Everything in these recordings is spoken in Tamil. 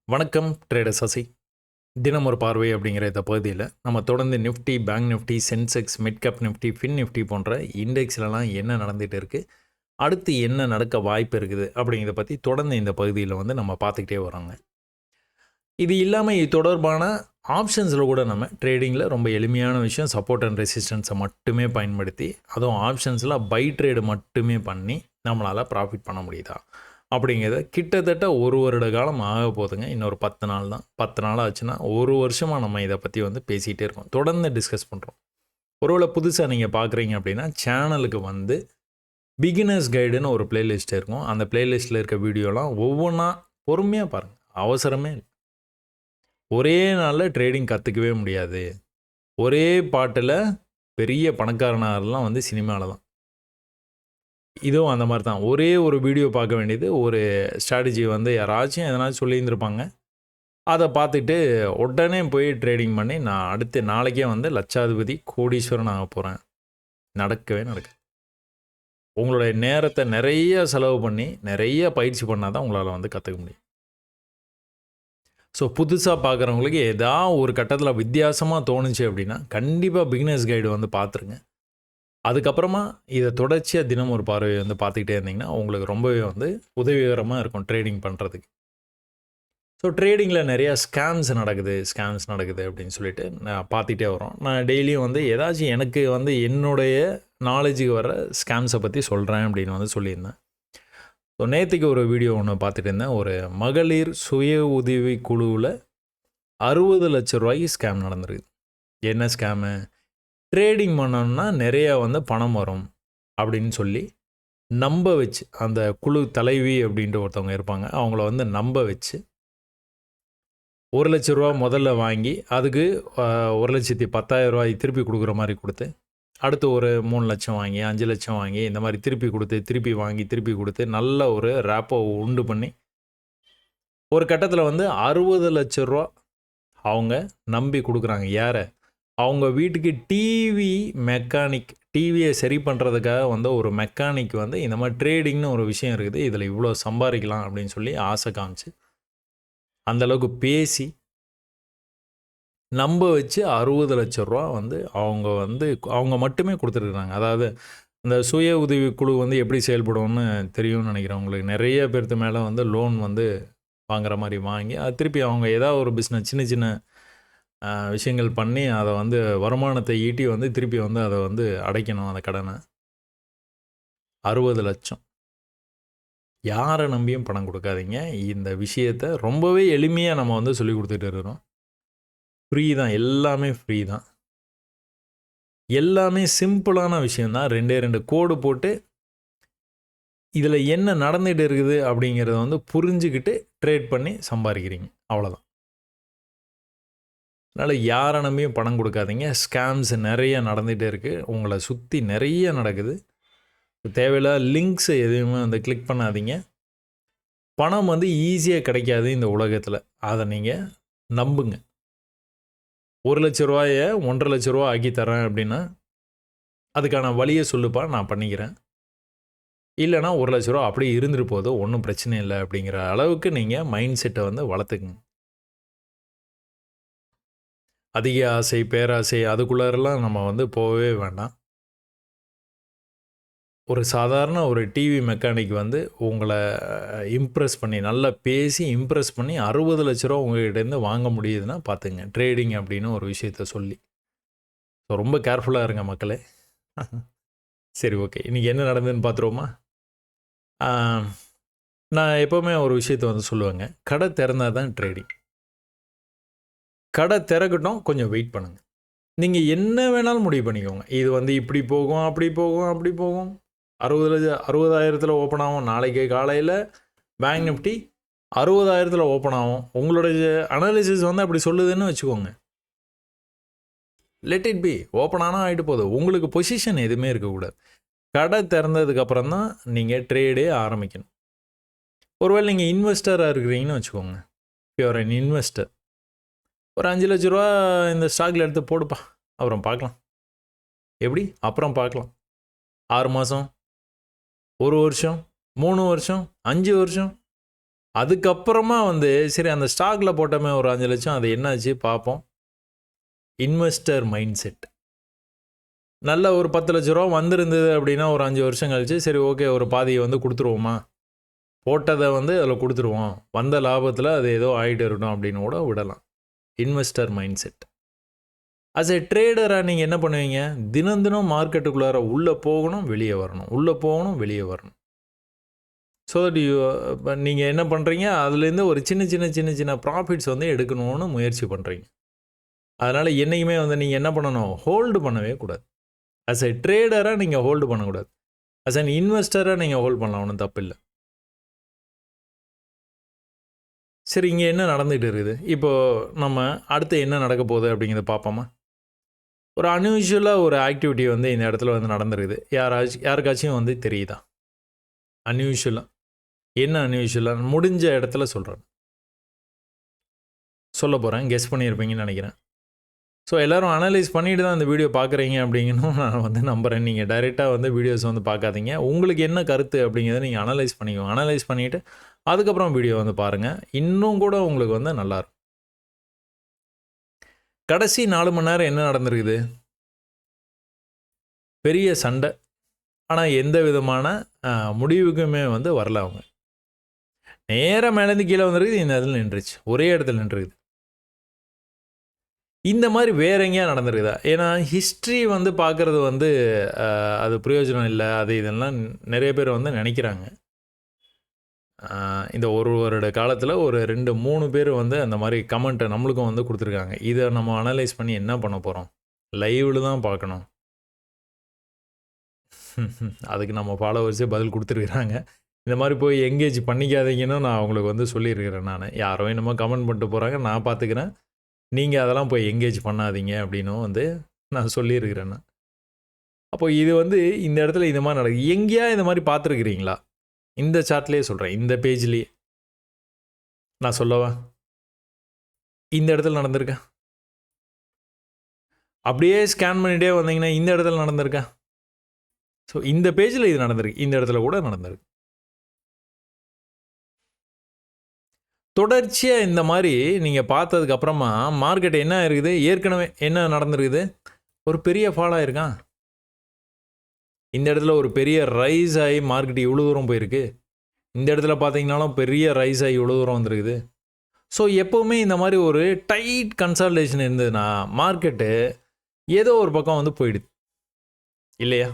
வணக்கம் ட்ரேடர் சசி. தினம் ஒரு பார்வை அப்படிங்கிற இந்த பகுதியில் நம்ம தொடர்ந்து Nifty, bank Nifty, Sensex, mid cap Nifty, fin Nifty போன்ற இண்டெக்ஸ்லலாம் என்ன நடந்துகிட்டு இருக்குது, அடுத்து என்ன நடக்க வாய்ப்பு இருக்குது அப்படிங்கிறத பற்றி தொடர்ந்து இந்த பகுதியில் வந்து நம்ம பார்த்துக்கிட்டே வரோங்க. இது இல்லாமல் இது தொடர்பான ஆப்ஷன்ஸில் கூட நம்ம ட்ரேடிங்கில் ரொம்ப எளிமையான விஷயம், சப்போர்ட் அண்ட் ரெசிஸ்டன்ஸை மட்டுமே பயன்படுத்தி, அதுவும் ஆப்ஷன்ஸில் பை ட்ரேடு மட்டுமே பண்ணி நம்மளால் ப்ராஃபிட் பண்ண முடியுதா அப்படிங்கிறத கிட்டத்தட்ட ஒரு வருட காலம் ஆக போதுங்க. இன்னொரு 10 நாள் தான். 10 நாள் ஆச்சுன்னா ஒரு வருஷமாக நம்ம இதை பற்றி வந்து பேசிகிட்டே இருக்கோம், தொடர்ந்து டிஸ்கஸ் பண்ணுறோம். ஒருவேளை புதுசாக நீங்கள் பார்க்குறீங்க அப்படின்னா சேனலுக்கு வந்து பிகினர்ஸ் கைடுன்னு ஒரு பிளேலிஸ்ட் இருக்கும். அந்த பிளேலிஸ்ட்டில் இருக்க வீடியோலாம் ஒவ்வொன்றா பொறுமையாக பாருங்கள், அவசரமே இல்லை. ஒரே நாளில் ட்ரேடிங் கற்றுக்கவே முடியாது. ஒரே பாட்டில் பெரிய பணக்காரனாரெலாம் வந்து சினிமாவில் தான். இதுவும் அந்த மாதிரி தான். ஒரே ஒரு வீடியோ பார்க்க வேண்டியது, ஒரு ஸ்ட்ராட்டஜி வந்து யாராச்சும் எதனாச்சும் சொல்லியிருந்திருப்பாங்க. அதை பார்த்துட்டு உடனே போய் ட்ரேடிங் பண்ணி நான் அடுத்து நாளைக்கே வந்து லட்சாதிபதி, கோடீஸ்வரன் ஆக போகிறேன். நடக்கவே நடக்காது. உங்களுடைய நேரத்தை நிறைய செலவு பண்ணி, நிறைய பயிற்சி பண்ணால் தான் உங்களால் வந்து கற்றுக்க முடியும். ஸோ புதுசாக பார்க்குறவங்களுக்கு ஏதாவது ஒரு கட்டத்தில் வித்தியாசமாக தோணுச்சு அப்படின்னா, கண்டிப்பாக பிகினர்ஸ் கைடு வந்து பார்த்துருங்க. அதுக்கப்புறமா இதை தொடர்ச்சியாக தினம் ஒரு பார்வையை வந்து பார்த்துக்கிட்டே இருந்தீங்கன்னா உங்களுக்கு ரொம்பவே வந்து உதவிகரமாக இருக்கும் ட்ரேடிங் பண்ணுறதுக்கு. ஸோ ட்ரேடிங்கில் நிறையா ஸ்கேம்ஸ் நடக்குது அப்படின்னு சொல்லிட்டு நான் பார்த்துட்டே வரோம். நான் டெய்லியும் வந்து ஏதாச்சும் எனக்கு வந்து என்னுடைய நாலேஜுக்கு வர ஸ்கேம்ஸை பற்றி சொல்கிறேன் அப்படின்னு வந்து சொல்லியிருந்தேன். ஸோ நேற்றுக்கு ஒரு வீடியோ ஒன்று பார்த்துட்டு இருந்தேன். ஒரு மகளிர் சுய உதவி குழுவில் 60 லட்ச ரூபாய்க்கு ஸ்கேம் நடந்திருக்கு. என்ன ஸ்கேமு? ட்ரேடிங் பண்ணோம்னா நிறையா வந்து பணம் வரும் அப்படின்னு சொல்லி நம்ப வச்சு, அந்த குழு தலைவி அப்படின்ட்டு ஒருத்தவங்க இருப்பாங்க, அவங்கள வந்து நம்ப வச்சு 1 லட்ச ரூபா முதல்ல வாங்கி அதுக்கு 1,10,000 திருப்பி கொடுக்குற மாதிரி கொடுத்து, அடுத்து ஒரு 3 லட்சம் வாங்கி 5 லட்சம் வாங்கி இந்த மாதிரி திருப்பி கொடுத்து திருப்பி வாங்கி திருப்பி கொடுத்து நல்ல ஒரு ரேப்போ உண்டு பண்ணி ஒரு கட்டத்தில் வந்து 60 லட்ச ரூபா அவங்க நம்பி கொடுக்குறாங்க. யாரை? அவங்க வீட்டுக்கு டிவி மெக்கானிக், டிவியை சரி பண்ணுறதுக்காக வந்து ஒரு மெக்கானிக் வந்து இந்த மாதிரி ட்ரேடிங்னு ஒரு விஷயம் இருக்குது, இதில் இவ்வளோ சம்பாதிக்கலாம் அப்படின்னு சொல்லி ஆசை காமிச்சு அந்தளவுக்கு பேசி நம்ப வச்சு 60 லட்ச ரூபா வந்து அவங்க மட்டுமே கொடுத்துருக்குறாங்க. அதாவது இந்த சுய உதவி குழு வந்து எப்படி செயல்படும்னு தெரியும்னு நினைக்கிறேன் உங்களுக்கு. நிறைய பேர்த்து மேலே வந்து லோன் வந்து வாங்குற மாதிரி வாங்கி அது திருப்பி அவங்க ஏதாவது ஒரு பிஸ்னஸ் சின்ன சின்ன விஷயங்கள் பண்ணி அதை வந்து வருமானத்தை ஈட்டி வந்து திருப்பி வந்து அதை வந்து அடைக்கணும் அந்த கடனை. 60 லட்சம். யாரை நம்பியும் பணம் கொடுக்காதீங்க. இந்த விஷயத்தை ரொம்பவே எளிமையாக நம்ம வந்து சொல்லி கொடுத்துட்டு இருக்கிறோம். ஃப்ரீ தான், எல்லாமே ஃப்ரீ தான், எல்லாமே சிம்பிளான விஷயந்தான். 2 கோடு போட்டு இதில் என்ன நடந்துகிட்டு இருக்குது அப்படிங்கிறத வந்து புரிஞ்சுக்கிட்டு ட்ரேட் பண்ணி சம்பாதிக்கிறீங்க, அவ்வளோதான். அதனால் யாரை நம்பியும் பணம் கொடுக்காதீங்க. ஸ்கேம்ஸ் நிறைய நடந்துகிட்டே இருக்குது, உங்களை சுற்றி நிறைய நடக்குது. தேவையில்லாத லிங்க்ஸ் எதுவுமே வந்து கிளிக் பண்ணாதீங்க. பணம் வந்து ஈஸியாக கிடைக்காது இந்த உலகத்தில், அதை நீங்கள் நம்புங்க. 1 லட்ச ரூபாயை 1,50,000 லட்ச ரூபா ஆக்கி தரேன் அப்படின்னா அதுக்கான வழியை சொல்லுப்பா, நான் பண்ணிக்கிறேன். இல்லைனா 1 லட்ச ரூபா அப்படியே இருந்துட்டு போதும், ஒன்றும் பிரச்சனை இல்லை அப்படிங்கிற அளவுக்கு நீங்கள் மைண்ட் செட்டை வந்து வளர்த்துக்குங்க. அதிக ஆசை, பேராசை அதுக்குள்ளாரெல்லாம் நம்ம வந்து போகவே வேண்டாம். ஒரு சாதாரண ஒரு டிவி மெக்கானிக் வந்து உங்களை இம்ப்ரெஸ் பண்ணி, நல்லா பேசி இம்ப்ரெஸ் பண்ணி 60 லட்ச ரூபா உங்கள்கிட்டேருந்து வாங்க முடியுதுன்னா பார்த்துங்க, ட்ரேடிங் அப்படின்னு ஒரு விஷயத்த சொல்லி. ஸோ ரொம்ப கேர்ஃபுல்லாக இருங்க மக்களே. சரி, ஓகே, இன்றைக்கி என்ன நடந்ததுன்னு பார்த்துருவோமா? நான் எப்போவுமே ஒரு விஷயத்தை வந்து சொல்லுவேங்க, கடை திறந்தால் தான் ட்ரேடிங். கடை திறக்கட்டும், கொஞ்சம் வெயிட் பண்ணுங்கள். நீங்கள் என்ன வேணாலும் முடிவு பண்ணிக்கோங்க. இது வந்து இப்படி போகும், அப்படி போகும், அப்படி போகும். 60,000 ஓப்பன் ஆகும். நாளைக்கு காலையில் பேங்க் நிஃப்டி 60,000 ஓப்பன் ஆகும். உங்களுடைய அனாலிசிஸ் வந்து அப்படி சொல்லுதுன்னு வச்சுக்கோங்க. Let it be. ஓப்பன் ஆனால் ஆகிட்டு போகுது. உங்களுக்கு பொசிஷன் எதுவுமே இருக்கக்கூடாது. கடை திறந்ததுக்கப்புறம் தான் நீங்கள் ட்ரேடே ஆரம்பிக்கணும். ஒருவேளை நீங்கள் இன்வெஸ்டராக இருக்கிறீங்கன்னு வச்சுக்கோங்க. You're an investor. ஒரு 5 லட்ச ரூபா இந்த ஸ்டாக்கில் எடுத்து போடுப்பா, அப்புறம் பார்க்கலாம். எப்படி? அப்புறம் பார்க்கலாம். 6 மாதம், 1 வருஷம், 3 வருஷம், 5 வருஷம், அதுக்கப்புறமா வந்து சரி அந்த ஸ்டாக்ல போட்டோமே ஒரு 5 லட்சம், அது என்னாச்சு பார்ப்போம். Investor mind set. நல்ல ஒரு 10 லட்ச ரூபா வந்திருந்தது அப்படின்னா ஒரு 5 வருஷம் கழிச்சு சரி ஓகே ஒரு பாதியை வந்து கொடுத்துருவோமா, போட்டதை வந்து அதில் கொடுத்துருவோம், வந்த லாபத்தில் அது ஏதோ ஆகிட்டு இருக்கட்டும் அப்படின்னு கூட விடலாம். Investor mind set. As a ட்ரேடராக நீங்கள் என்ன பண்ணுவீங்க, தினம் தினம் மார்க்கெட்டுக்குள்ளார உள்ளே போகணும் வெளியே வரணும், உள்ளே போகணும் வெளியே வரணும். ஸோ தட் இப்போ நீங்கள் என்ன பண்ணுறீங்க, அதுலேருந்து ஒரு சின்ன சின்ன சின்ன சின்ன ப்ராஃபிட்ஸ் வந்து எடுக்கணும்னு முயற்சி பண்ணுறீங்க. அதனால் என்றைக்குமே வந்து நீங்கள் என்ன பண்ணணும், ஹோல்டு பண்ணவே கூடாது. அஸ் எ ட்ரேடராக நீங்கள் ஹோல்டு பண்ணக்கூடாது. அஸ் அன் இன்வெஸ்டராக நீங்கள் ஹோல்ட் பண்ணலாம், ஒன்றும் தப்பு இல்லை. சரி, இங்கே என்ன நடந்துகிட்டு இருக்குது, இப்போது நம்ம அடுத்து என்ன நடக்க போகுது அப்படிங்கிறத பார்ப்போமா. ஒரு அன்யூஷுவலாக ஒரு ஆக்டிவிட்டி வந்து இந்த இடத்துல வந்து நடந்துருக்குது. யாருக்காச்சும் வந்து தெரியுதா அன்யூஷுவலாக? என்ன அன்யூஷுவலாக முடிஞ்ச இடத்துல சொல்கிறேன், சொல்ல போகிறேன், கெஸ் பண்ணியிருப்பீங்கன்னு நினைக்கிறேன். ஸோ எல்லோரும் அனலைஸ் பண்ணிட்டு தான் இந்த வீடியோ பார்க்குறீங்க அப்படிங்கணும் நான் வந்து நம்புகிறேன். நீங்கள் டைரெக்டாக வந்து வீடியோஸ் வந்து பார்க்காதீங்க. உங்களுக்கு என்ன கருத்து அப்படிங்கிறத நீங்கள் அனலைஸ் பண்ணிக்கோங்க. அனலைஸ் பண்ணிவிட்டு அதுக்கப்புறம் வீடியோ வந்து பாருங்கள். இன்னும் கூட உங்களுக்கு வந்து நல்லாயிருக்கும். கடைசி 4 மணி நேரம் என்ன நடந்திருக்குது, பெரிய சண்டை. ஆனால் எந்த விதமான முடிவுக்குமே வந்து வரல. அவங்க நேராக மேலேருந்து கீழே வந்துருக்குது, இந்த இடத்துல நின்றுச்சு, ஒரே இடத்துல நின்றுக்குது. இந்த மாதிரி வேற எங்கேயா நடந்திருக்குதா? ஏன்னா ஹிஸ்ட்ரி வந்து பார்க்குறது வந்து அது பிரயோஜனம் இல்லை, அது இதெல்லாம் நிறைய பேர் வந்து நினைக்கிறாங்க. இந்த ஒரு வருட காலத்தில் ஒரு 2-3 பேர் வந்து அந்த மாதிரி கமெண்ட்டை நம்மளுக்கும் வந்து கொடுத்துருக்காங்க. இதை நம்ம அனலைஸ் பண்ணி என்ன பண்ண போகிறோம், லைவில் தான் பார்க்கணும். அதுக்கு நம்ம ஃபாலோவர்ஸே பதில் கொடுத்துருக்குறாங்க. இந்த மாதிரி போய் எங்கேஜ் பண்ணிக்காதீங்கன்னு நான் அவங்களுக்கு வந்து சொல்லியிருக்கிறேன். நான் யாரோ என்னமோ கமெண்ட் பண்ணிட்டு போகிறாங்க, நான் பார்த்துக்கிறேன், நீங்கள் அதெல்லாம் போய் எங்கேஜ் பண்ணாதீங்க அப்படின்னும் வந்து நான் சொல்லியிருக்கிறேன். அப்போ இது வந்து இந்த இடத்துல இந்த மாதிரி நடக்குது. எங்கேயா இந்த மாதிரி பார்த்துருக்குறீங்களா? இந்த சார்ட்லேயே சொல்கிறேன், இந்த பேஜ்லேயே நான் சொல்லவா, இந்த இடத்துல நடந்திருக்கா? அப்படியே ஸ்கேன் பண்ணிகிட்டே வந்தீங்கன்னா இந்த இடத்துல நடந்திருக்கா? ஸோ இந்த பேஜில் இது நடந்திருக்கு, இந்த இடத்துல கூட நடந்திருக்கு. தொடர்ச்சியாக இந்த மாதிரி நீங்கள் பார்த்ததுக்கப்புறமா மார்க்கெட் என்ன இருக்குது, ஏற்கனவே என்ன நடந்திருக்குது, ஒரு பெரிய ஃபால் ஆகிருக்கான். இந்த இடத்துல ஒரு பெரிய ரைஸ் ஆகி மார்க்கெட் இவ்வளோ தூரம் போயிருக்கு. இந்த இடத்துல பார்த்தீங்கன்னாலும் பெரிய ரைஸ் ஆகி இவ்வளோ தூரம் வந்துருக்குது. ஸோ எப்போவுமே இந்த மாதிரி ஒரு டைட் கன்சால்டேஷன் இருந்ததுன்னா மார்க்கெட்டு ஏதோ ஒரு பக்கம் வந்து போயிடுது இல்லையா?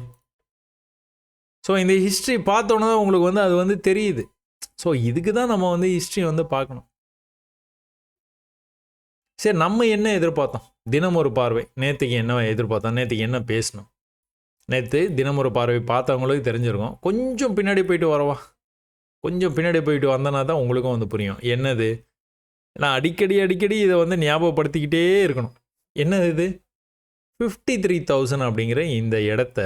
ஸோ இந்த ஹிஸ்ட்ரி பார்த்தோன்னே தான் உங்களுக்கு வந்து அது வந்து தெரியுது. ஸோ இதுக்கு தான் நம்ம வந்து ஹிஸ்ட்ரி வந்து பார்க்கணும். சரி, நம்ம என்ன எதிர்பார்த்தோம், தினம் ஒரு பார்வை, நேற்றுக்கு என்ன எதிர்பார்த்தோம், நேற்றுக்கு என்ன பேசணும், நேற்று தினம் ஒரு பார்வை பார்த்தவங்களுக்கு தெரிஞ்சிருக்கும். கொஞ்சம் பின்னாடி போயிட்டு வரவா, கொஞ்சம் பின்னாடி போயிட்டு வந்தனா தான் உங்களுக்கும் வந்து புரியும் என்னது. நான் அடிக்கடி இதை வந்து ஞாபகப்படுத்திக்கிட்டே இருக்கணும். என்னது இது, 53,000 அப்படிங்கிற இந்த இடத்த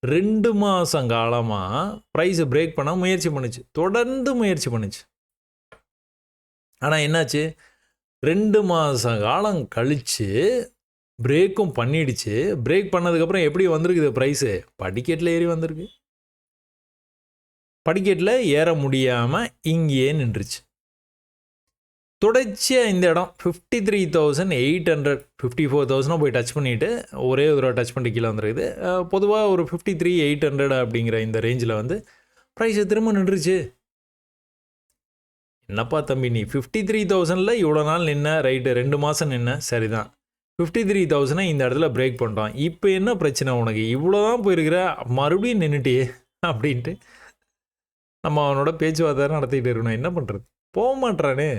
2 மாதம் காலமாக ப்ரைஸை பிரேக் பண்ண முயற்சி பண்ணுச்சு, தொடர்ந்து முயற்சி பண்ணுச்சு. ஆனால் என்னாச்சு, 2 மாத காலம் கழித்து பிரேக்கும் பண்ணிடுச்சு. பிரேக் பண்ணதுக்கப்புறம் எப்படி வந்திருக்குது ப்ரைஸு, படிக்கட்டில் ஏறி வந்திருக்கு. படிக்கட்டில் ஏற முடியாமல் இங்கேயே நின்றுச்சு. தொடர்ச்சியாக இந்த இடம் 53,800 54,000 போய் டச் பண்ணிவிட்டு ஒரே ஒரு தடவை டச் பண்ணிட்டு கீழே வந்துருக்குது. பொதுவாக ஒரு 53,800 அப்படிங்கிற இந்த ரேஞ்சில் வந்து ப்ரைஸை திரும்ப நின்றுச்சு. என்னப்பா தம்பி, நீ 53,000 இவ்வளோ நாள் நின்ன, ரைட்டு 2 மாதம் நின்ன, சரிதான். 53,000 இந்த இடத்துல பிரேக் பண்ணிட்டோம், இப்போ என்ன பிரச்சனை உனக்கு, இவ்வளோ தான் போயிருக்கிற, மறுபடியும் நின்றுட்டியே அப்படின்ட்டு நம்ம அவனோட பேச்சுவார்த்தை நடத்திக்கிட்டு இருக்கணும். என்ன பண்ணுறது, போக மாட்டானே.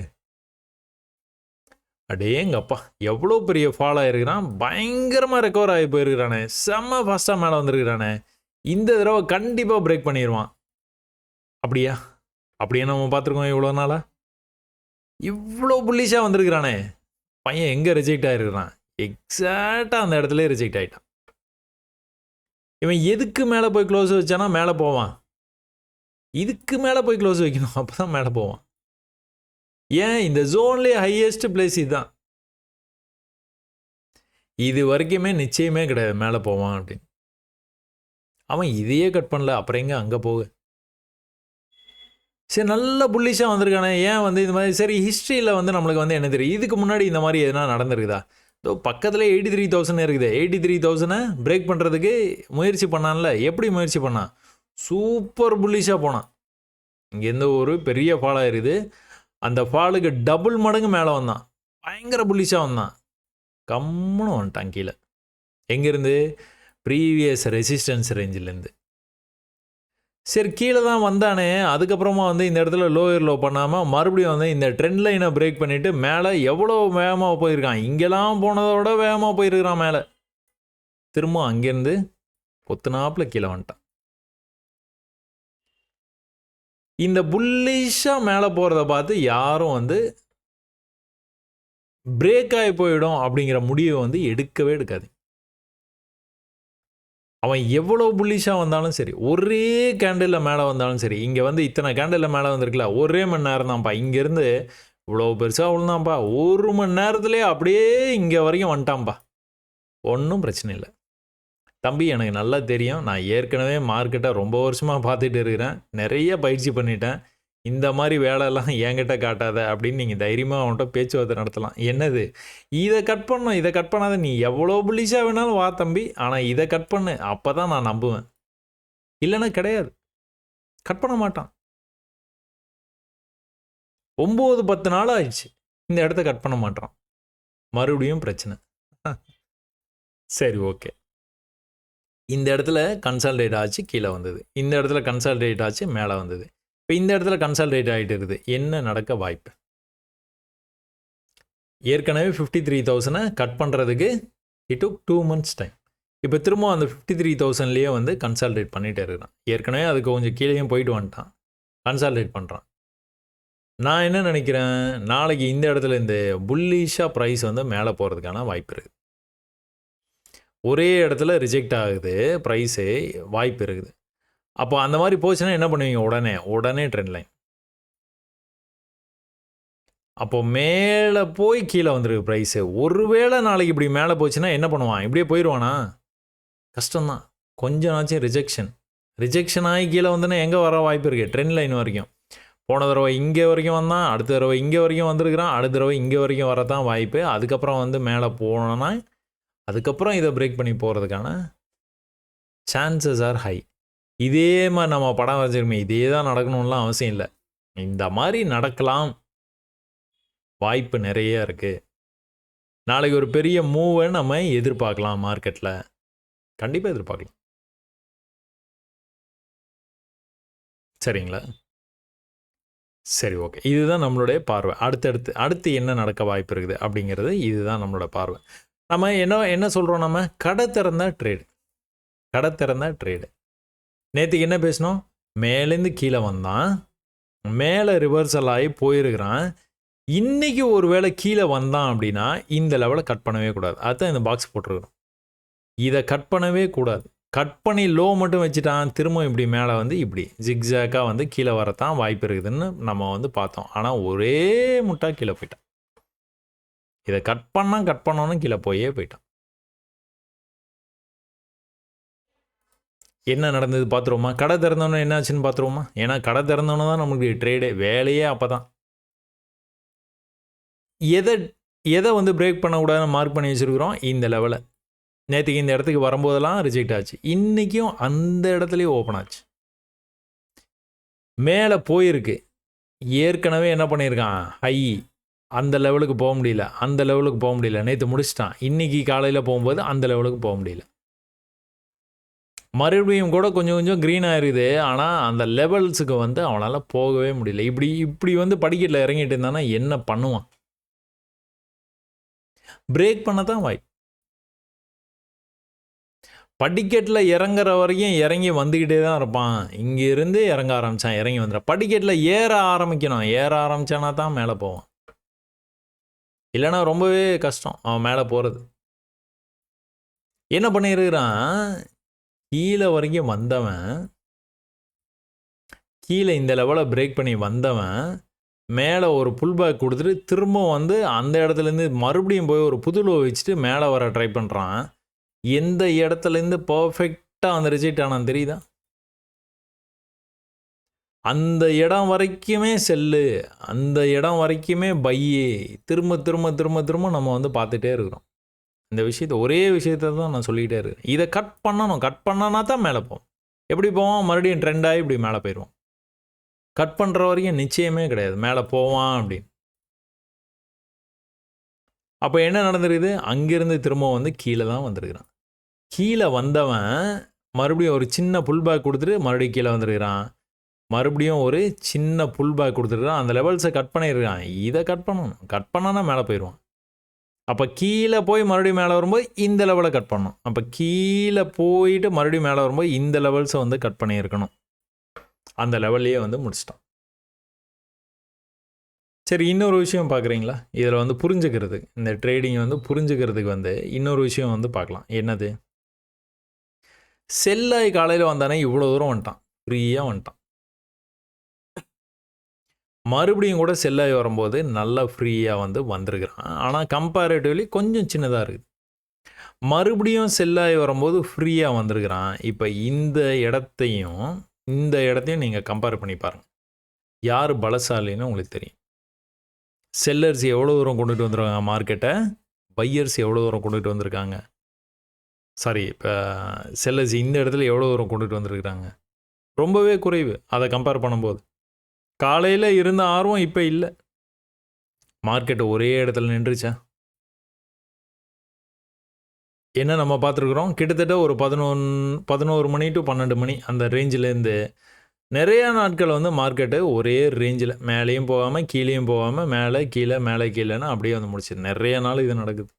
அடேங்கப்பா, எவ்வளோ பெரிய ஃபால் ஆகிருக்கிறான், பயங்கரமாக ரெக்கவர் ஆகி போயிருக்கிறானே, செம்ம ஃபாஸ்ட்டாக மேலே வந்துருக்கிறானே, இந்த தடவை கண்டிப்பாக பிரேக் பண்ணிடுவான். அப்படியே நம்ம பார்த்துருக்கோம் இவ்வளோ நாளாக. இவ்வளோ புல்லிஷாக வந்திருக்கிறானே பையன், எங்கே ரிஜெக்ட் ஆகிருக்கிறான், எக்ஸாக்டாக அந்த இடத்துல ரிஜெக்ட் ஆகிட்டான். இவன் எதுக்கு மேலே போய் க்ளோஸ் வச்சானா மேலே போவான், இதுக்கு மேலே போய் க்ளோஸ் வைக்கணும், அப்போ தான் மேலே போவான். ஏன், இந்த ஜோன்லேயே ஹையஸ்ட் பிளேஸ் இதுதான். இது வரைக்குமே நிச்சயமே கிடையாது மேலே போவான் அப்படின்னு. அவன் இதையே கட் பண்ணல, அப்புறம் எங்கே அங்கே போக. சரி நல்ல புல்லிஷாக வந்திருக்கானே, ஏன் வந்து இது மாதிரி சரி ஹிஸ்ட்ரியில் வந்து நம்மளுக்கு வந்து என்ன தெரியும், இதுக்கு முன்னாடி இந்த மாதிரி எதனா நடந்திருக்குதா? இதோ பக்கத்தில் 83,000 இருக்குது, 83,000 பிரேக் பண்ணுறதுக்கு முயற்சி பண்ணான்ல, எப்படி முயற்சி பண்ணான்? சூப்பர் புல்லிஷாக போனான். இங்கேருந்து ஒரு பெரிய ஃபால் ஆயிருது, அந்த ஃபாலுக்கு டபுள் மடங்கு மேலே வந்தான், பயங்கர புல்லிஷாக வந்தான், கம்முன்னு வந்துட்டான் கீழே. எங்கேருந்து? ப்ரீவியஸ் ரெசிஸ்டன்ஸ் ரேஞ்சிலேருந்து. சரி கீழே தான் வந்தானே, அதுக்கப்புறமா வந்து இந்த இடத்துல லோயர் லோ பண்ணாமல் மறுபடியும் வந்து இந்த ட்ரெண்ட் லைனை பிரேக் பண்ணிவிட்டு மேலே எவ்வளோ வேகமாக போயிருக்கான், இங்கெல்லாம் போனதோட வேகமாக போயிருக்கிறான் மேலே. திரும்ப அங்கேருந்து கொத்துனாப்பில் கீழே வந்துட்டான். இந்த புல்லிஷாக மேலே போகிறத பார்த்து யாரும் வந்து பிரேக் ஆகி போயிடும் அப்படிங்கிற முடிவை வந்து எடுக்கவே எடுக்காது. அவன் எவ்வளோ புல்லிஷாக வந்தாலும் சரி, ஒரே கேண்டிலில் மேலே வந்தாலும் சரி, இங்கே வந்து இத்தனை கேண்டிலில் மேலே வந்திருக்குல்ல, ஒரே மணி நேரம் தான்ப்பா, இங்கேருந்து இவ்வளோ பெருசாக விழுந்தான்ப்பா, 1 மணி நேரத்துலேயே அப்படியே இங்கே வரைக்கும் வந்துட்டான்ப்பா, ஒன்றும் பிரச்சனை இல்லை. தம்பி எனக்கு நல்லா தெரியும், நான் ஏற்கனவே மார்க்கெட்டை ரொம்ப வருஷமாக பார்த்துட்டு இருக்கிறேன், நிறைய பயிற்சி பண்ணிட்டேன், இந்த மாதிரி வேலையெல்லாம் என்கிட்ட காட்டாத அப்படின்னு நீங்கள் தைரியமாக அவன்கிட்ட பேச்சுவார்த்தை நடத்தலாம். என்னது இதை கட் பண்ணணும், இதை கட் பண்ணாத, நீ எவ்வளோ புல்லிஷாக வேணாலும் வா தம்பி, ஆனால் இதை கட் பண்ணு, அப்போ தான் நான் நம்புவேன், இல்லைன்னா கிடையாது, கட் பண்ண மாட்டான். 9-10 நாள் ஆயிடுச்சு, இந்த இடத்த கட் பண்ண மாட்டான், மறுபடியும் பிரச்சனை. சரி ஓகே, இந்த இடத்துல கன்சால்டேட் ஆச்சு, கீழே வந்தது, இந்த இடத்துல கன்சால்டேட் ஆச்சு, மேலே வந்தது, இப்போ இந்த இடத்துல கன்சால்டேட் ஆகிட்டு இருக்குது, என்ன நடக்க வாய்ப்பு? ஏற்கனவே 53,000 கட் பண்ணுறதுக்கு இட் டுக் 2 months டைம். இப்போ திரும்ப அந்த 53,000லேயே வந்து கன்சால்டேட் பண்ணிகிட்டே இருக்கிறான். ஏற்கனவே அதுக்கு கொஞ்சம் கீழேயும் போயிட்டு வந்துட்டான், கன்சால்டேட் பண்ணுறான். நான் என்ன நினைக்கிறேன், நாளைக்கு இந்த இடத்துல இந்த புல்லிஷாக ப்ரைஸ் வந்து மேலே போகிறதுக்கான வாய்ப்பு இருக்குது. ஒரே இடத்துல ரிஜெக்ட் ஆகுது ப்ரைஸு, வாய்ப்பு இருக்குது. அப்போ அந்த மாதிரி போச்சுன்னா என்ன பண்ணுவீங்க? உடனே ட்ரெண்ட் லைன். அப்போ மேலே போய் கீழே வந்துருக்கு ப்ரைஸு. ஒருவேளை நாளைக்கு இப்படி மேலே போச்சுன்னா என்ன பண்ணுவான்? இப்படியே போயிடுவானா? கஷ்டம்தான். கொஞ்சம் நாச்சும் ரிஜெக்ஷன் ஆகி கீழே வந்தோன்னா எங்கே வர வாய்ப்பு இருக்குது? ட்ரெண்ட் லைன் வரைக்கும். போன தடவை இங்கே வரைக்கும் வந்தான், அடுத்த தடவை இங்கே வரைக்கும் வந்திருக்கிறான், அடுத்த தடவை இங்கே வரைக்கும் வரதான் வாய்ப்பு. அதுக்கப்புறம் வந்து மேலே போனோன்னா அதுக்கப்புறம் இதை பிரேக் பண்ணி போகிறதுக்கான சான்சஸ் ஆர் ஹை. இதே மாதிரி நம்ம படம் வரைஞ்சிருமே, இதே தான் நடக்கணும்லாம் அவசியம் இல்லை. இந்த மாதிரி நடக்கலாம், வாய்ப்பு நிறைய இருக்குது. நாளைக்கு ஒரு பெரிய மூவை நம்ம எதிர்பார்க்கலாம் மார்க்கெட்டில், கண்டிப்பாக எதிர்பார்க்கலாம். சரிங்களா? சரி ஓகே, இதுதான் நம்மளுடைய பார்வை. அடுத்து என்ன நடக்க வாய்ப்பு இருக்குது அப்படிங்கிறது இதுதான் நம்மளோட பார்வை. நம்ம என்ன சொல்கிறோம், நம்ம கடை திறந்த ட்ரேடு. நேற்றுக்கு என்ன பேசினோம்? மேலேருந்து கீழே வந்தான், மேலே ரிவர்சல் ஆகி போயிருக்கிறான். இன்றைக்கி ஒரு வேளை கீழே வந்தான் அப்படின்னா இந்த லெவலை கட் பண்ணவே கூடாது. அதுதான் இந்த பாக்ஸ் போட்டிருக்கிறோம். இதை கட் பண்ணவே கூடாது. கட் பண்ணி லோ மட்டும் வச்சுட்டான், திரும்ப இப்படி மேலே வந்து இப்படி ஜிக்ஸாக்காக வந்து கீழே வரத்தான் வாய்ப்பு இருக்குதுன்னு நம்ம வந்து பார்த்தோம். ஆனால் ஒரே முட்டா கீழே போயிட்டான். இதை கட் பண்ணோன்னு கீழே போயிட்டான். என்ன நடந்தது பார்த்துருவோமா? கடை திறந்தோன்னு என்ன ஆச்சுன்னு பார்த்துருவோமா? ஏன்னா கடை திறந்தோன்னு தான் நமக்கு ட்ரேடே, வேலையே அப்போ தான். எதை வந்து பிரேக் பண்ணக்கூடாதுன்னு மார்க் பண்ணி வச்சுருக்குறோம்? இந்த லெவலை. நேற்றுக்கு இந்த இடத்துக்கு வரும்போதெல்லாம் ரிஜெக்ட் ஆச்சு, இன்றைக்கும் அந்த இடத்துலையே ஓப்பன் ஆச்சு, மேலே போயிருக்கு. ஏற்கனவே என்ன பண்ணியிருக்கான்? ஹை, அந்த லெவலுக்கு போக முடியல, நேற்று முடிச்சிட்டான். இன்றைக்கி காலையில் போகும்போது அந்த லெவலுக்கு போக முடியல. மறுபடியும் கூட கொஞ்சம் க்ரீன் ஆகிருக்குது, ஆனால் அந்த லெவல்ஸுக்கு வந்து அவனால் போகவே முடியல. இப்படி வந்து படிக்கட்டில் இறங்கிட்டு இருந்தானா என்ன பண்ணுவான்? பிரேக் பண்ண தான் வாய்ப்பு. படிக்கட்டில் இறங்குற வரைக்கும் இறங்கி வந்துக்கிட்டே தான் இருப்பான். இங்கேருந்து இறங்க ஆரம்பித்தான், இறங்கி வந்துடுறான். படிக்கட்டில் ஏற ஆரம்பித்தானா தான் மேலே போவான். இல்லைனா ரொம்பவே கஷ்டம் அவன் மேலே போகிறது. என்ன பண்ணியிருக்கிறான்? கீழே வரைக்கும் வந்தவன், கீழே இந்த லெவலை பிரேக் பண்ணி வந்தவன் மேலே ஒரு புல் பேக் கொடுத்துட்டு திரும்ப வந்து அந்த இடத்துலேருந்து மறுபடியும் போய் ஒரு புது லோ வச்சுட்டு மேலே வர ட்ரை பண்ணுறான். எந்த இடத்துலேருந்து பர்ஃபெக்டாக அந்த ரிஜெக்ட் ஆனான்னு தெரியுதா? அந்த இடம் வரைக்குமே செல்லு, அந்த இடம் வரைக்குமே பையே, திரும்ப திரும்ப திரும்ப திரும்ப நம்ம வந்து பார்த்துட்டே இருக்கிறோம். இந்த விஷயத்த ஒரே விஷயத்த தான் நான் சொல்லிக்கிட்டே இருக்கேன். இதை கட் பண்ணணும். கட் பண்ணனா தான் மேலே போவோம். எப்படி போவோம்? மறுபடியும் ட்ரெண்ட் ஆகி இப்படி மேலே போயிடுவோம். கட் பண்ணுற வரைக்கும் நிச்சயமே கிடையாது மேலே போவான் அப்படின்னு. அப்போ என்ன நடந்துருக்குது? அங்கேருந்து திரும்ப வந்து கீழே தான் வந்திருக்கிறான். கீழே வந்தவன் மறுபடியும் ஒரு சின்ன புல் பேக் கொடுத்துட்டு மறுபடியும் கீழே வந்திருக்கிறான். மறுபடியும் ஒரு சின்ன புல் பேக் கொடுத்துருக்கான். அந்த லெவல்ஸை கட் பண்ணியிருக்கான். இதை கட் பண்ணணும். கட் பண்ணானா மேலே போயிடுவான். அப்போ கீழே போய் மறுபடியும் மேலே வரும்போது இந்த லெவலை கட் பண்ணணும். அப்போ கீழே போயிட்டு மறுபடியும் மேலே வரும்போது இந்த லெவல்ஸை வந்து கட் பண்ணியிருக்கணும். அந்த லெவல்லையே வந்து முடிச்சிட்டான். சரி, இன்னொரு விஷயம் பார்க்குறீங்களா? இதில் வந்து புரிஞ்சுக்கிறது, இந்த ட்ரேடிங் வந்து புரிஞ்சுக்கிறதுக்கு வந்து இன்னொரு விஷயம் வந்து பார்க்கலாம். என்னது? செல்லாய் காலையில் வந்தானே இவ்வளோ தூரம் வந்துட்டான், ஃப்ரீயாக வந்துட்டான். மறுபடியும் கூட செல்லாய் வரும்போது நல்லா ஃப்ரீயாக வந்து வந்திருக்கிறான். ஆனால் கம்பேரிட்டிவ்லி கொஞ்சம் சின்னதாக இருக்குது. மறுபடியும் செல்லாய் வரும்போது ஃப்ரீயாக வந்திருக்கிறான். இப்போ இந்த இடத்தையும் நீங்கள் கம்பேர் பண்ணி பாருங்கள். யார் பலசாலின்னு உங்களுக்கு தெரியும். செல்லர்ஸ் எவ்வளோ தூரம் கொண்டுட்டு வந்துருக்காங்க மார்க்கெட்டை, பையர்ஸ் எவ்வளோ தூரம் கொண்டுட்டு வந்திருக்காங்க. சாரி, இப்போ செல்லர்ஸ் இந்த இடத்துல எவ்வளோ தூரம் கொண்டுட்டு வந்திருக்கிறாங்க, ரொம்பவே குறைவு. அதை கம்பேர் பண்ணும்போது காலையில் இருந்த ஆர்வம் இப்போ இல்லை. மார்க்கெட்டு ஒரே இடத்துல நின்றுச்சா? என்ன நம்ம பார்த்துருக்குறோம், கிட்டத்தட்ட ஒரு 11 மணி டு 12 மணி அந்த ரேஞ்சிலேருந்து நிறையா நாட்கள் வந்து மார்க்கெட்டு ஒரே ரேஞ்சில் மேலேயும் போகாமல் கீழேயும் போகாமல் மேலே கீழே மேலே கீழேன்னு அப்படியே வந்து முடிச்சு நிறைய நாள் இது நடக்குது.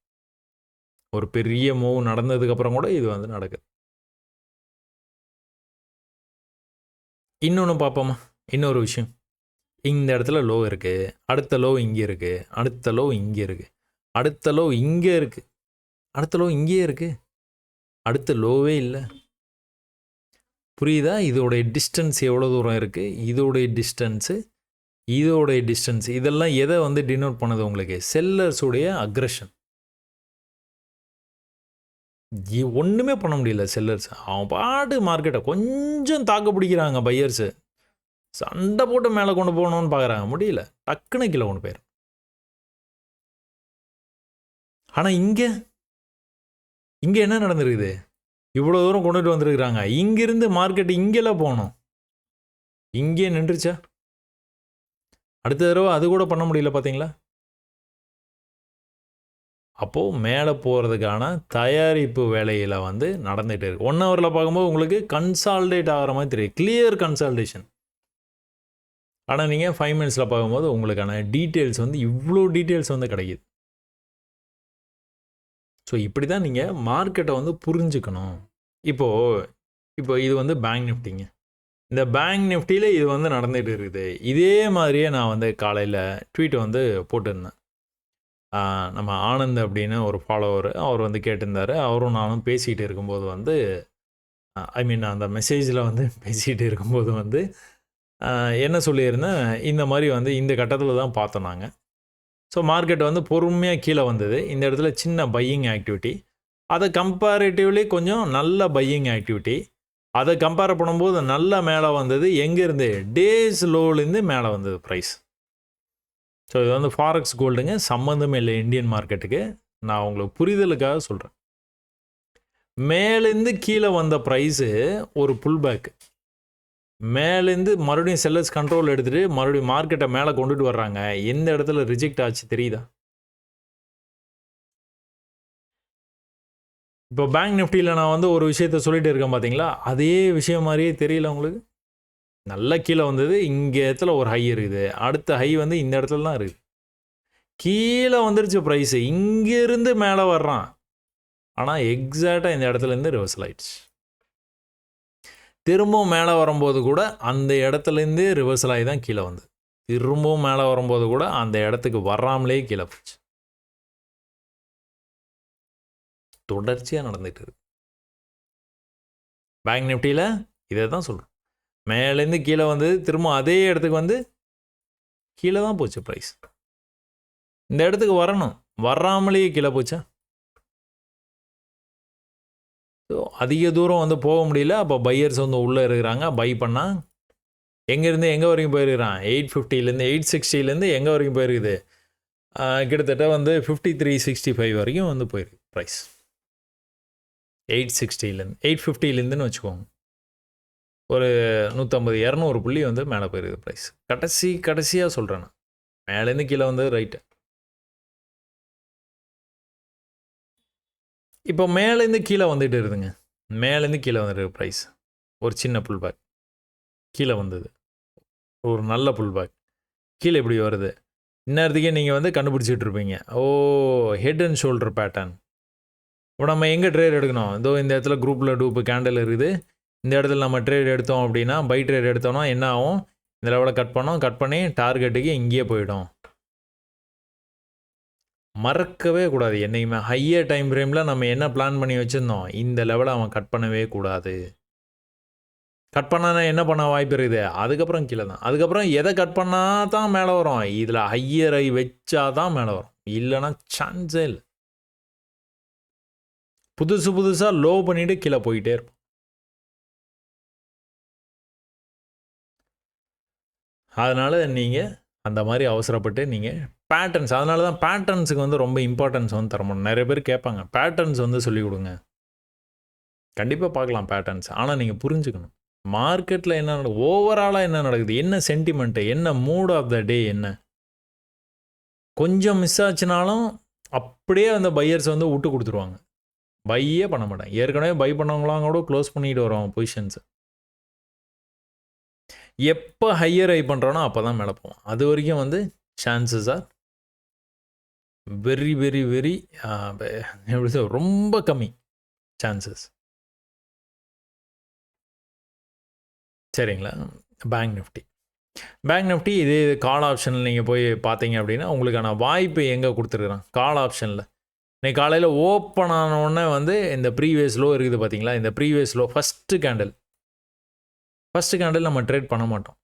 ஒரு பெரிய மூவ் நடந்ததுக்கப்புறம் கூட இது வந்து நடக்குது. இன்னொன்று பார்ப்போமா? இன்னொரு விஷயம், இந்த இடத்துல லோ இருக்குது, அடுத்த லோ இங்கே இருக்குது, அடுத்த லோ இங்கே இருக்குது, அடுத்த லோ இங்கே இருக்குது, அடுத்த லோ இங்கேயே இருக்குது, அடுத்த லோவே இல்லை. புரியுதா? இதோடைய டிஸ்டன்ஸ் எவ்வளோ தூரம் இருக்குது, இதோடைய டிஸ்டன்ஸு இதெல்லாம் எதை வந்து டினோட் பண்ணுது உங்களுக்கு? செல்லர்ஸுடைய அக்ரெஷன். ஒன்றுமே பண்ண முடியல செல்லர்ஸ். அவன் பாட்டு மார்க்கெட்டை கொஞ்சம் தாக்கு பிடிக்கிறாங்க பையர்ஸு. சண்டை போட்டு மேலே கொண்டு போகணும்னு பார்க்குறாங்க, முடியல. டக்குன்னு கீழே கொண்டு போயிடும். ஆனால் இங்கே என்ன நடந்துருக்குது? இவ்வளோ தூரம் கொண்டுட்டு வந்துருக்குறாங்க. இங்கிருந்து மார்க்கெட் இங்கெல்லாம் போகணும், இங்கே நின்றுச்சா? அடுத்த தடவை அது கூட பண்ண முடியல, பார்த்தீங்களா? அப்போது மேலே போகிறதுக்கான தயாரிப்பு வேலையில் வந்து நடந்துகிட்டு இருக்குது. 1 ஹவரில் பார்க்கும்போது உங்களுக்கு கன்சால்டேட் ஆகிற மாதிரி தெரியும், கிளியர் கன்சால்டேஷன். ஆனால் நீங்கள் 5 மினிட்ஸில் பார்க்கும்போது உங்களுக்கான டீட்டெயில்ஸ் வந்து இவ்வளோ டீட்டெயில்ஸ் வந்து கிடைக்கிது. ஸோ இப்படி தான் நீங்கள் மார்க்கெட்டை வந்து புரிஞ்சுக்கணும். இப்போ இது வந்து பேங்க் நிஃப்டிங்க. இந்த பேங்க் நிஃப்டியில் இது வந்து நடந்துகிட்டு இருக்குது. இதே மாதிரியே நான் வந்து காலையில் ட்வீட் வந்து போட்டிருந்தேன். நம்ம ஆனந்த் அப்படின்னு ஒரு ஃபாலோவர், அவர் வந்து கேட்டிருந்தார். அவரும் நானும் பேசிகிட்டு இருக்கும்போது வந்து அந்த மெசேஜில் வந்து பேசிகிட்டு இருக்கும்போது வந்து என்ன சொல்லியிருந்தேன், இந்த மாதிரி வந்து இந்த கட்டத்தில் தான் பார்த்தோம் நாங்கள். ஸோ மார்க்கெட் வந்து பொறுமையாக கீழே வந்தது. இந்த இடத்துல சின்ன பையிங் ஆக்டிவிட்டி, அதை கம்பேரிட்டிவ்லி கொஞ்சம் நல்ல பையிங் ஆக்டிவிட்டி. அதை கம்பேர் பண்ணும்போது நல்லா மேலே வந்தது. எங்கேருந்து? டேஸ் லோலேருந்து மேலே வந்தது ப்ரைஸ். ஸோ இது வந்து ஃபாரெக்ஸ் கோல்டுங்க, சம்மந்தமே இல்லை இந்தியன் மார்க்கெட்டுக்கு. நான் உங்களுக்கு புரிதலுக்காக சொல்கிறேன். மேலேருந்து கீழே வந்த ப்ரைஸு ஒரு புல் பேக். மேலேருந்து மறுபடியும் செல்லர்ஸ் கண்ட்ரோல் எடுத்துகிட்டு மறுபடியும் மார்க்கெட்டை மேலே கொண்டுட்டு வர்றாங்க. எந்த இடத்துல ரிஜெக்ட் ஆச்சு தெரியுதா? இப்போ பேங்க் நிஃப்டியில் நான் வந்து ஒரு விஷயத்த சொல்லிட்டு இருக்கேன் பார்த்தீங்களா, அதே விஷயம் மாதிரியே தெரியல உங்களுக்கு? நல்லா கீழே வந்தது, இங்கே இடத்துல ஒரு ஹை இருக்குது, அடுத்த ஹை வந்து இந்த இடத்துல தான் இருக்குது. கீழே வந்துருச்சு ப்ரைஸு, இங்கேருந்து மேலே வர்றான், ஆனால் எக்ஸாக்டாக இந்த இடத்துலேருந்து ரிவர்சல் ஆயிடுச்சு. திரும்பவும் மேலே வரும்போது கூட அந்த இடத்துலேருந்தே ரிவர்சல் ஆகி தான் கீழே வந்து, திரும்பவும் மேலே வரும்போது கூட அந்த இடத்துக்கு வராமலே கீழே போச்சு. தொடர்ச்சியாக நடந்துகிட்டு இருக்கு. பேங்க் நிஃப்டியில் இதை தான் சொல்கிறேன். மேலேருந்து கீழே வந்து திரும்ப அதே இடத்துக்கு வந்து கீழே தான் போச்சு ப்ரைஸ். இந்த இடத்துக்கு வரணும், வராமலேயே கீழே போச்சா? ஸோ அதிக தூரம் வந்து போக முடியல. அப்போ பையர்ஸ் வந்து உள்ளே இருக்கிறாங்க, பை பண்ணால் எங்கேருந்து எங்கே வரைக்கும் போயிருக்கிறான்? 850லேருந்து 860லேருந்து எங்கே வரைக்கும் போயிருக்குது? கிட்டத்தட்ட வந்து 5365 வரைக்கும் வந்து போயிருக்கு ப்ரைஸ். 860லேருந்து 850லேருந்துன்னு வச்சுக்கோங்க. ஒரு 150 200 புள்ளி வந்து மேலே போயிருக்குது ப்ரைஸ். கடைசியாக சொல்கிறேன் நான். மேலேருந்து கீழே வந்தது ரைட்டு. இப்போ மேலேருந்து கீழே வந்துட்டு இருக்குதுங்க. மேலேருந்து கீழே வந்துட்டு ப்ரைஸ். ஒரு சின்ன புல் பேக் கீழே வந்தது. ஒரு நல்ல புல் பேக் கீழே இப்படி வருது. இந்நேரத்துக்கே நீங்கள் வந்து கண்டுபிடிச்சிட்டு இருப்பீங்க. ஓ, ஹெட் அண்ட் ஷோல்டர் பேட்டர்ன். இப்போ நம்ம எங்கே ட்ரேட் எடுக்கணும்? இதோ இந்த இடத்துல குரூப்பில் டூப்பு கேண்டில் இருக்குது. இந்த இடத்துல நம்ம ட்ரேட் எடுத்தோம் அப்படின்னா, பை ட்ரேட் எடுத்தோம்னா என்ன ஆகும்? இந்த லெவலை கட் பண்ணி டார்கெட்டுக்கு இங்கேயே போயிடும். மறக்கவே கூடாது என்னைக்குமே. ஹையர் டைம் ஃப்ரேமில் நம்ம என்ன பிளான் பண்ணி வச்சுருந்தோம்? இந்த லெவலை அவன் கட் பண்ணவே கூடாது. கட் பண்ணால் என்ன பண்ண வாய்ப்பு இருக்குது? அதுக்கப்புறம் கீழே தான். அதுக்கப்புறம் எதை கட் பண்ணால் தான் மேலே வரும்? இதில் ஹையர் ஐ வச்சா தான் மேலே வரும். இல்லைன்னா சான்ஸே இல்லை. புதுசாக லோ பண்ணிவிட்டு கீழே போயிட்டே இருப்போம். அதனால் நீங்கள் அந்த மாதிரி அவசரப்பட்டு நீங்கள் பேட்டர்ன்ஸ், அதனால தான் பேட்டர்ன்ஸுக்கு வந்து ரொம்ப இம்பார்ட்டன்ஸ் வந்து தரணும். நிறைய பேர் கேட்பாங்க, பேட்டர்ன்ஸ் வந்து சொல்லிக் கொடுங்க. கண்டிப்பாக பார்க்கலாம் பேட்டர்ன்ஸ். ஆனால் நீங்கள் புரிஞ்சுக்கணும் மார்க்கெட்டில் என்ன நடக்குது, ஓவராலாக என்ன நடக்குது, என்ன சென்டிமெண்ட்டு, என்ன மூட் ஆஃப் த டே, என்ன கொஞ்சம் மிஸ் ஆச்சுனாலும் அப்படியே அந்த பையர்ஸ் வந்து விட்டு கொடுத்துருவாங்க. பையே பண்ண மாட்டாங்க. ஏற்கனவே பை பண்ணவங்களாம் கூட க்ளோஸ் பண்ணிட்டு வருவாங்க பொசிஷன்ஸை. எப்போ ஹையர் ஐ பண்ணுறோன்னா அப்போ தான் மேலே போவோம். அது வரைக்கும் வந்து chances are very very very எப்படி சொல்ல, ரொம்ப கம்மி சான்சஸ். சரிங்களா? பேங்க் நிஃப்டி இதே கால் ஆப்ஷனில் நீங்கள் போய் பார்த்தீங்க அப்படின்னா உங்களுக்கான வாய்ப்பு எங்கே கொடுத்துருக்குறான்? கால் ஆப்ஷனில் இன்னைக்கு காலையில் ஓப்பன் ஆனோடனே வந்து இந்த ப்ரீவியஸ் லோ இருக்குது பார்த்தீங்களா? இந்த ப்ரீவியஸ் லோ ஃபஸ்ட்டு கேண்டில் நம்ம ட்ரேட் பண்ண மாட்டோம்.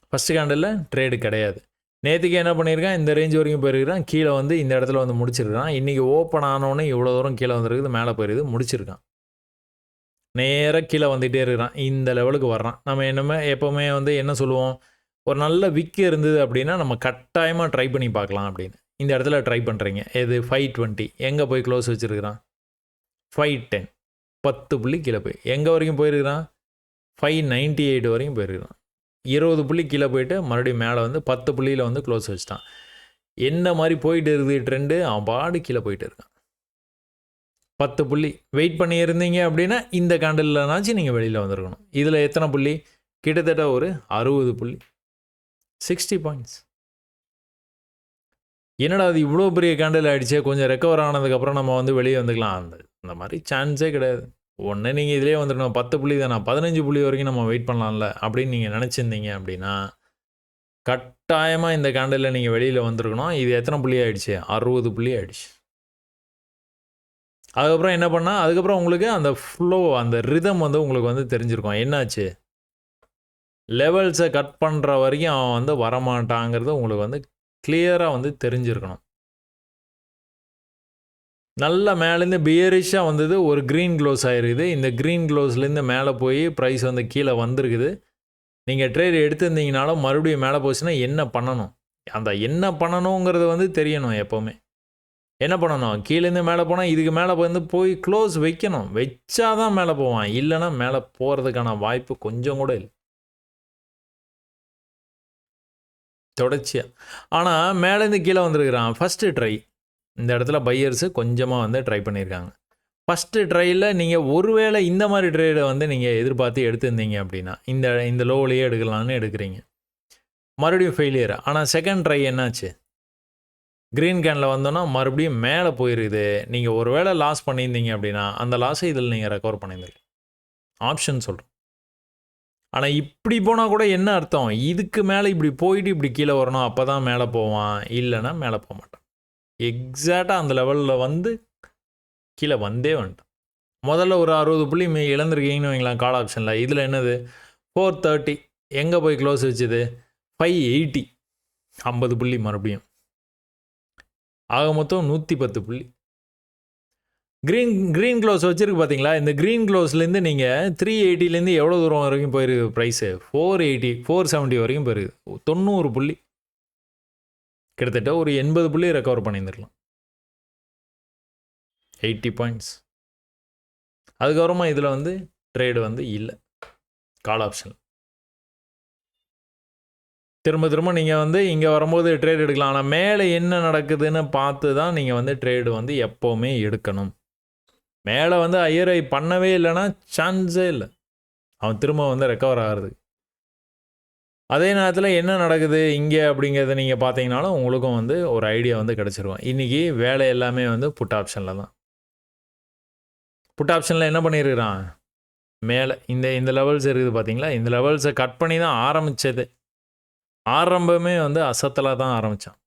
ஃபஸ்ட்டு கேண்டலில் ட்ரேடு கிடையாது. நேற்றுக்கு என்ன பண்ணியிருக்கான்? இந்த ரேஞ்ச் வரைக்கும் போயிருக்கிறான். கீழே வந்து இந்த இடத்துல வந்து முடிச்சிருக்கான். இன்றைக்கி ஓப்பன் ஆனோடனே இவ்வளோ தூரம் கீழே வந்துருக்குது, மேலே போயிருக்குது, முடிச்சிருக்கான். நேராக கீழே வந்துகிட்டே இருக்கிறான். இந்த லெவலுக்கு வர்றான். நம்ம என்னமே எப்போவுமே வந்து என்ன சொல்லுவோம்? ஒரு நல்ல விக்கு இருந்தது அப்படின்னா நம்ம கட்டாயமாக ட்ரை பண்ணி பார்க்கலாம் அப்படின்னு. இந்த இடத்துல ட்ரை பண்ணுறீங்க. எது? 520 எங்கே போய் க்ளோஸ் வச்சுருக்கிறான்? 510 10 புள்ளி கீழே போய் எங்கே வரைக்கும் போயிருக்கிறான்? 598 வரைக்கும் போயிருக்கிறான். 20 புள்ளி கீழே போயிட்டு மறுபடியும் மேலே வந்து 10 புள்ளியில் வந்து க்ளோஸ் வச்சுட்டான். என்ன மாதிரி போயிட்டு இருக்குது ட்ரெண்டு? அவன் பாடு கீழே போயிட்டு இருக்கான். 10 புள்ளி வெயிட் பண்ணி இருந்தீங்க அப்படின்னா இந்த கேண்டல்னாச்சும் நீங்கள் வெளியில் வந்துருக்கணும். இதில் எத்தனை புள்ளி? கிட்டத்தட்ட ஒரு 60 புள்ளி, 60 பாயிண்ட்ஸ். என்னடா அது இவ்வளோ பெரிய கேண்டில் ஆகிடுச்சே, கொஞ்சம் ரெக்கவர் ஆனதுக்கப்புறம் நம்ம வந்து வெளியே வந்துக்கலாம். அந்த மாதிரி சான்ஸே கிடையாது. ஒன்று நீங்கள் இதிலே வந்துருக்கணும். 10 புள்ளி தானே, 15 புள்ளி வரைக்கும் நம்ம வெயிட் பண்ணலாம்ல அப்படின்னு நீங்கள் நினச்சிருந்தீங்க அப்படின்னா கட்டாயமாக இந்த கேண்டலில் நீங்கள் வெளியில் வந்திருக்கணும். இது எத்தனை புள்ளி ஆகிடுச்சு? 60 புள்ளி ஆகிடுச்சு. அதுக்கப்புறம் என்ன பண்ணால், அதுக்கப்புறம் உங்களுக்கு அந்த ஃப்ளோ, அந்த ரிதம் வந்து உங்களுக்கு வந்து தெரிஞ்சிருக்கும். என்னாச்சு? லெவல்ஸை கட் பண்ணுற வரைக்கும் அவன் வந்து வரமாட்டாங்கிறது உங்களுக்கு வந்து கிளியராக வந்து தெரிஞ்சிருக்கணும். நல்லா மேலேருந்து பியரிஷாக வந்தது, ஒரு க்ரீன் க்ளோஸ் ஆகிருக்குது. இந்த க்ரீன் க்ளோஸ்லேருந்து மேலே போய் ப்ரைஸ் வந்து கீழே வந்திருக்குது. நீங்கள் ட்ரேட் எடுத்திருந்தீங்கனாலும் மறுபடியும் மேலே போச்சுன்னா என்ன பண்ணணும்? அந்த என்ன பண்ணணுங்கிறது வந்து தெரியணும். எப்போவுமே என்ன பண்ணணும்? கீழேருந்து மேலே போனால் இதுக்கு மேலே வந்து போய் க்ளோஸ் வைக்கணும். வச்சா தான் மேலே போவான். இல்லைனா மேலே போகிறதுக்கான வாய்ப்பு கொஞ்சம் கூட இல்லை. தொடர்ச்சியாக. ஆனால் மேலேருந்து கீழே வந்துருக்கிறான். ஃபஸ்ட்டு ட்ரை இந்த இடத்துல பையர்ஸு கொஞ்சமாக வந்து ட்ரை பண்ணியிருக்காங்க. ஃபஸ்ட்டு ட்ரையில் நீங்கள் ஒருவேளை இந்த மாதிரி ட்ரேடை வந்து நீங்கள் எதிர்பார்த்து எடுத்திருந்தீங்க அப்படின்னா இந்த லோவிலேயே எடுக்கலான்னு எடுக்கிறீங்க, மறுபடியும் ஃபெயிலியர். ஆனால் செகண்ட் ட்ரை என்னாச்சு? க்ரீன் கேனில் வந்தோன்னா மறுபடியும் மேலே போயிருக்குது. நீங்கள் ஒரு வேளை லாஸ் பண்ணியிருந்தீங்க அப்படின்னா அந்த லாஸை இதில் நீங்கள் ரெக்கவர் பண்ணியிருந்தீங்க. ஆப்ஷன் சொல்கிறோம். ஆனால் இப்படி போனால் கூட என்ன அர்த்தம்? இதுக்கு மேலே இப்படி போயிட்டு இப்படி கீழே வரணும், அப்போ தான் மேலே போவான், இல்லைன்னா மேலே போக மாட்டான். எக்ஸாக்டாக அந்த லெவலில் வந்து கீழே வந்தே வந்துட்டான். முதல்ல ஒரு 60 புள்ளி இழந்திருக்கீங்கன்னு வைங்களேன் கால் ஆப்ஷனில். இதில் என்னது? 430 எங்கே போய் க்ளோஸ் வச்சுது? 580 50 புள்ளி மறுபடியும். ஆக மொத்தம் 110 புள்ளி. க்ரீன் க்ளோஸ் வச்சுருக்கு பார்த்தீங்களா? இந்த க்ரீன் க்ளோஸ்லேருந்து நீங்கள் 380லேருந்து எவ்வளோ தூரம் வரைக்கும் போயிருக்கு ப்ரைஸு? 480, 470 வரைக்கும் போயிருக்கு. 90 புள்ளி. கிட்டத்தட்ட ஒரு 80 புள்ளி ரெக்கவர் பண்ணியிருந்துருக்கலாம். 80 பாயிண்ட்ஸ். அதுக்கப்புறமா இதில் வந்து ட்ரேடு வந்து இல்லை. Call option. திரும்ப நீங்கள் வந்து இங்கே வரும்போது ட்ரேட் எடுக்கலாம். ஆனால் மேலே என்ன நடக்குதுன்னு பார்த்து தான் நீங்கள் வந்து ட்ரேடு வந்து எப்போவுமே எடுக்கணும். மேலே வந்து ஐயரை பண்ணவே இல்லைன்னா சான்ஸே இல்லை அவன் திரும்ப வந்து ரெக்கவர் ஆகிறது. அதே நேரத்தில் என்ன நடக்குது இங்கே அப்படிங்கிறத நீங்கள் பார்த்தீங்கனாலும் உங்களுக்கும் வந்து ஒரு ஐடியா வந்து கிடச்சிருவோம். இன்றைக்கி வேலை எல்லாமே வந்து புட் ஆப்ஷனில் தான். புட் ஆப்ஷனில் என்ன பண்ணியிருக்கிறான்? மேலே இந்த லெவல்ஸ் இருக்குது பார்த்தீங்களா? இந்த லெவல்ஸை கட் பண்ணி தான் ஆரம்பித்தது. ஆரம்பமே வந்து அசத்தலாக தான் ஆரம்பித்தான்.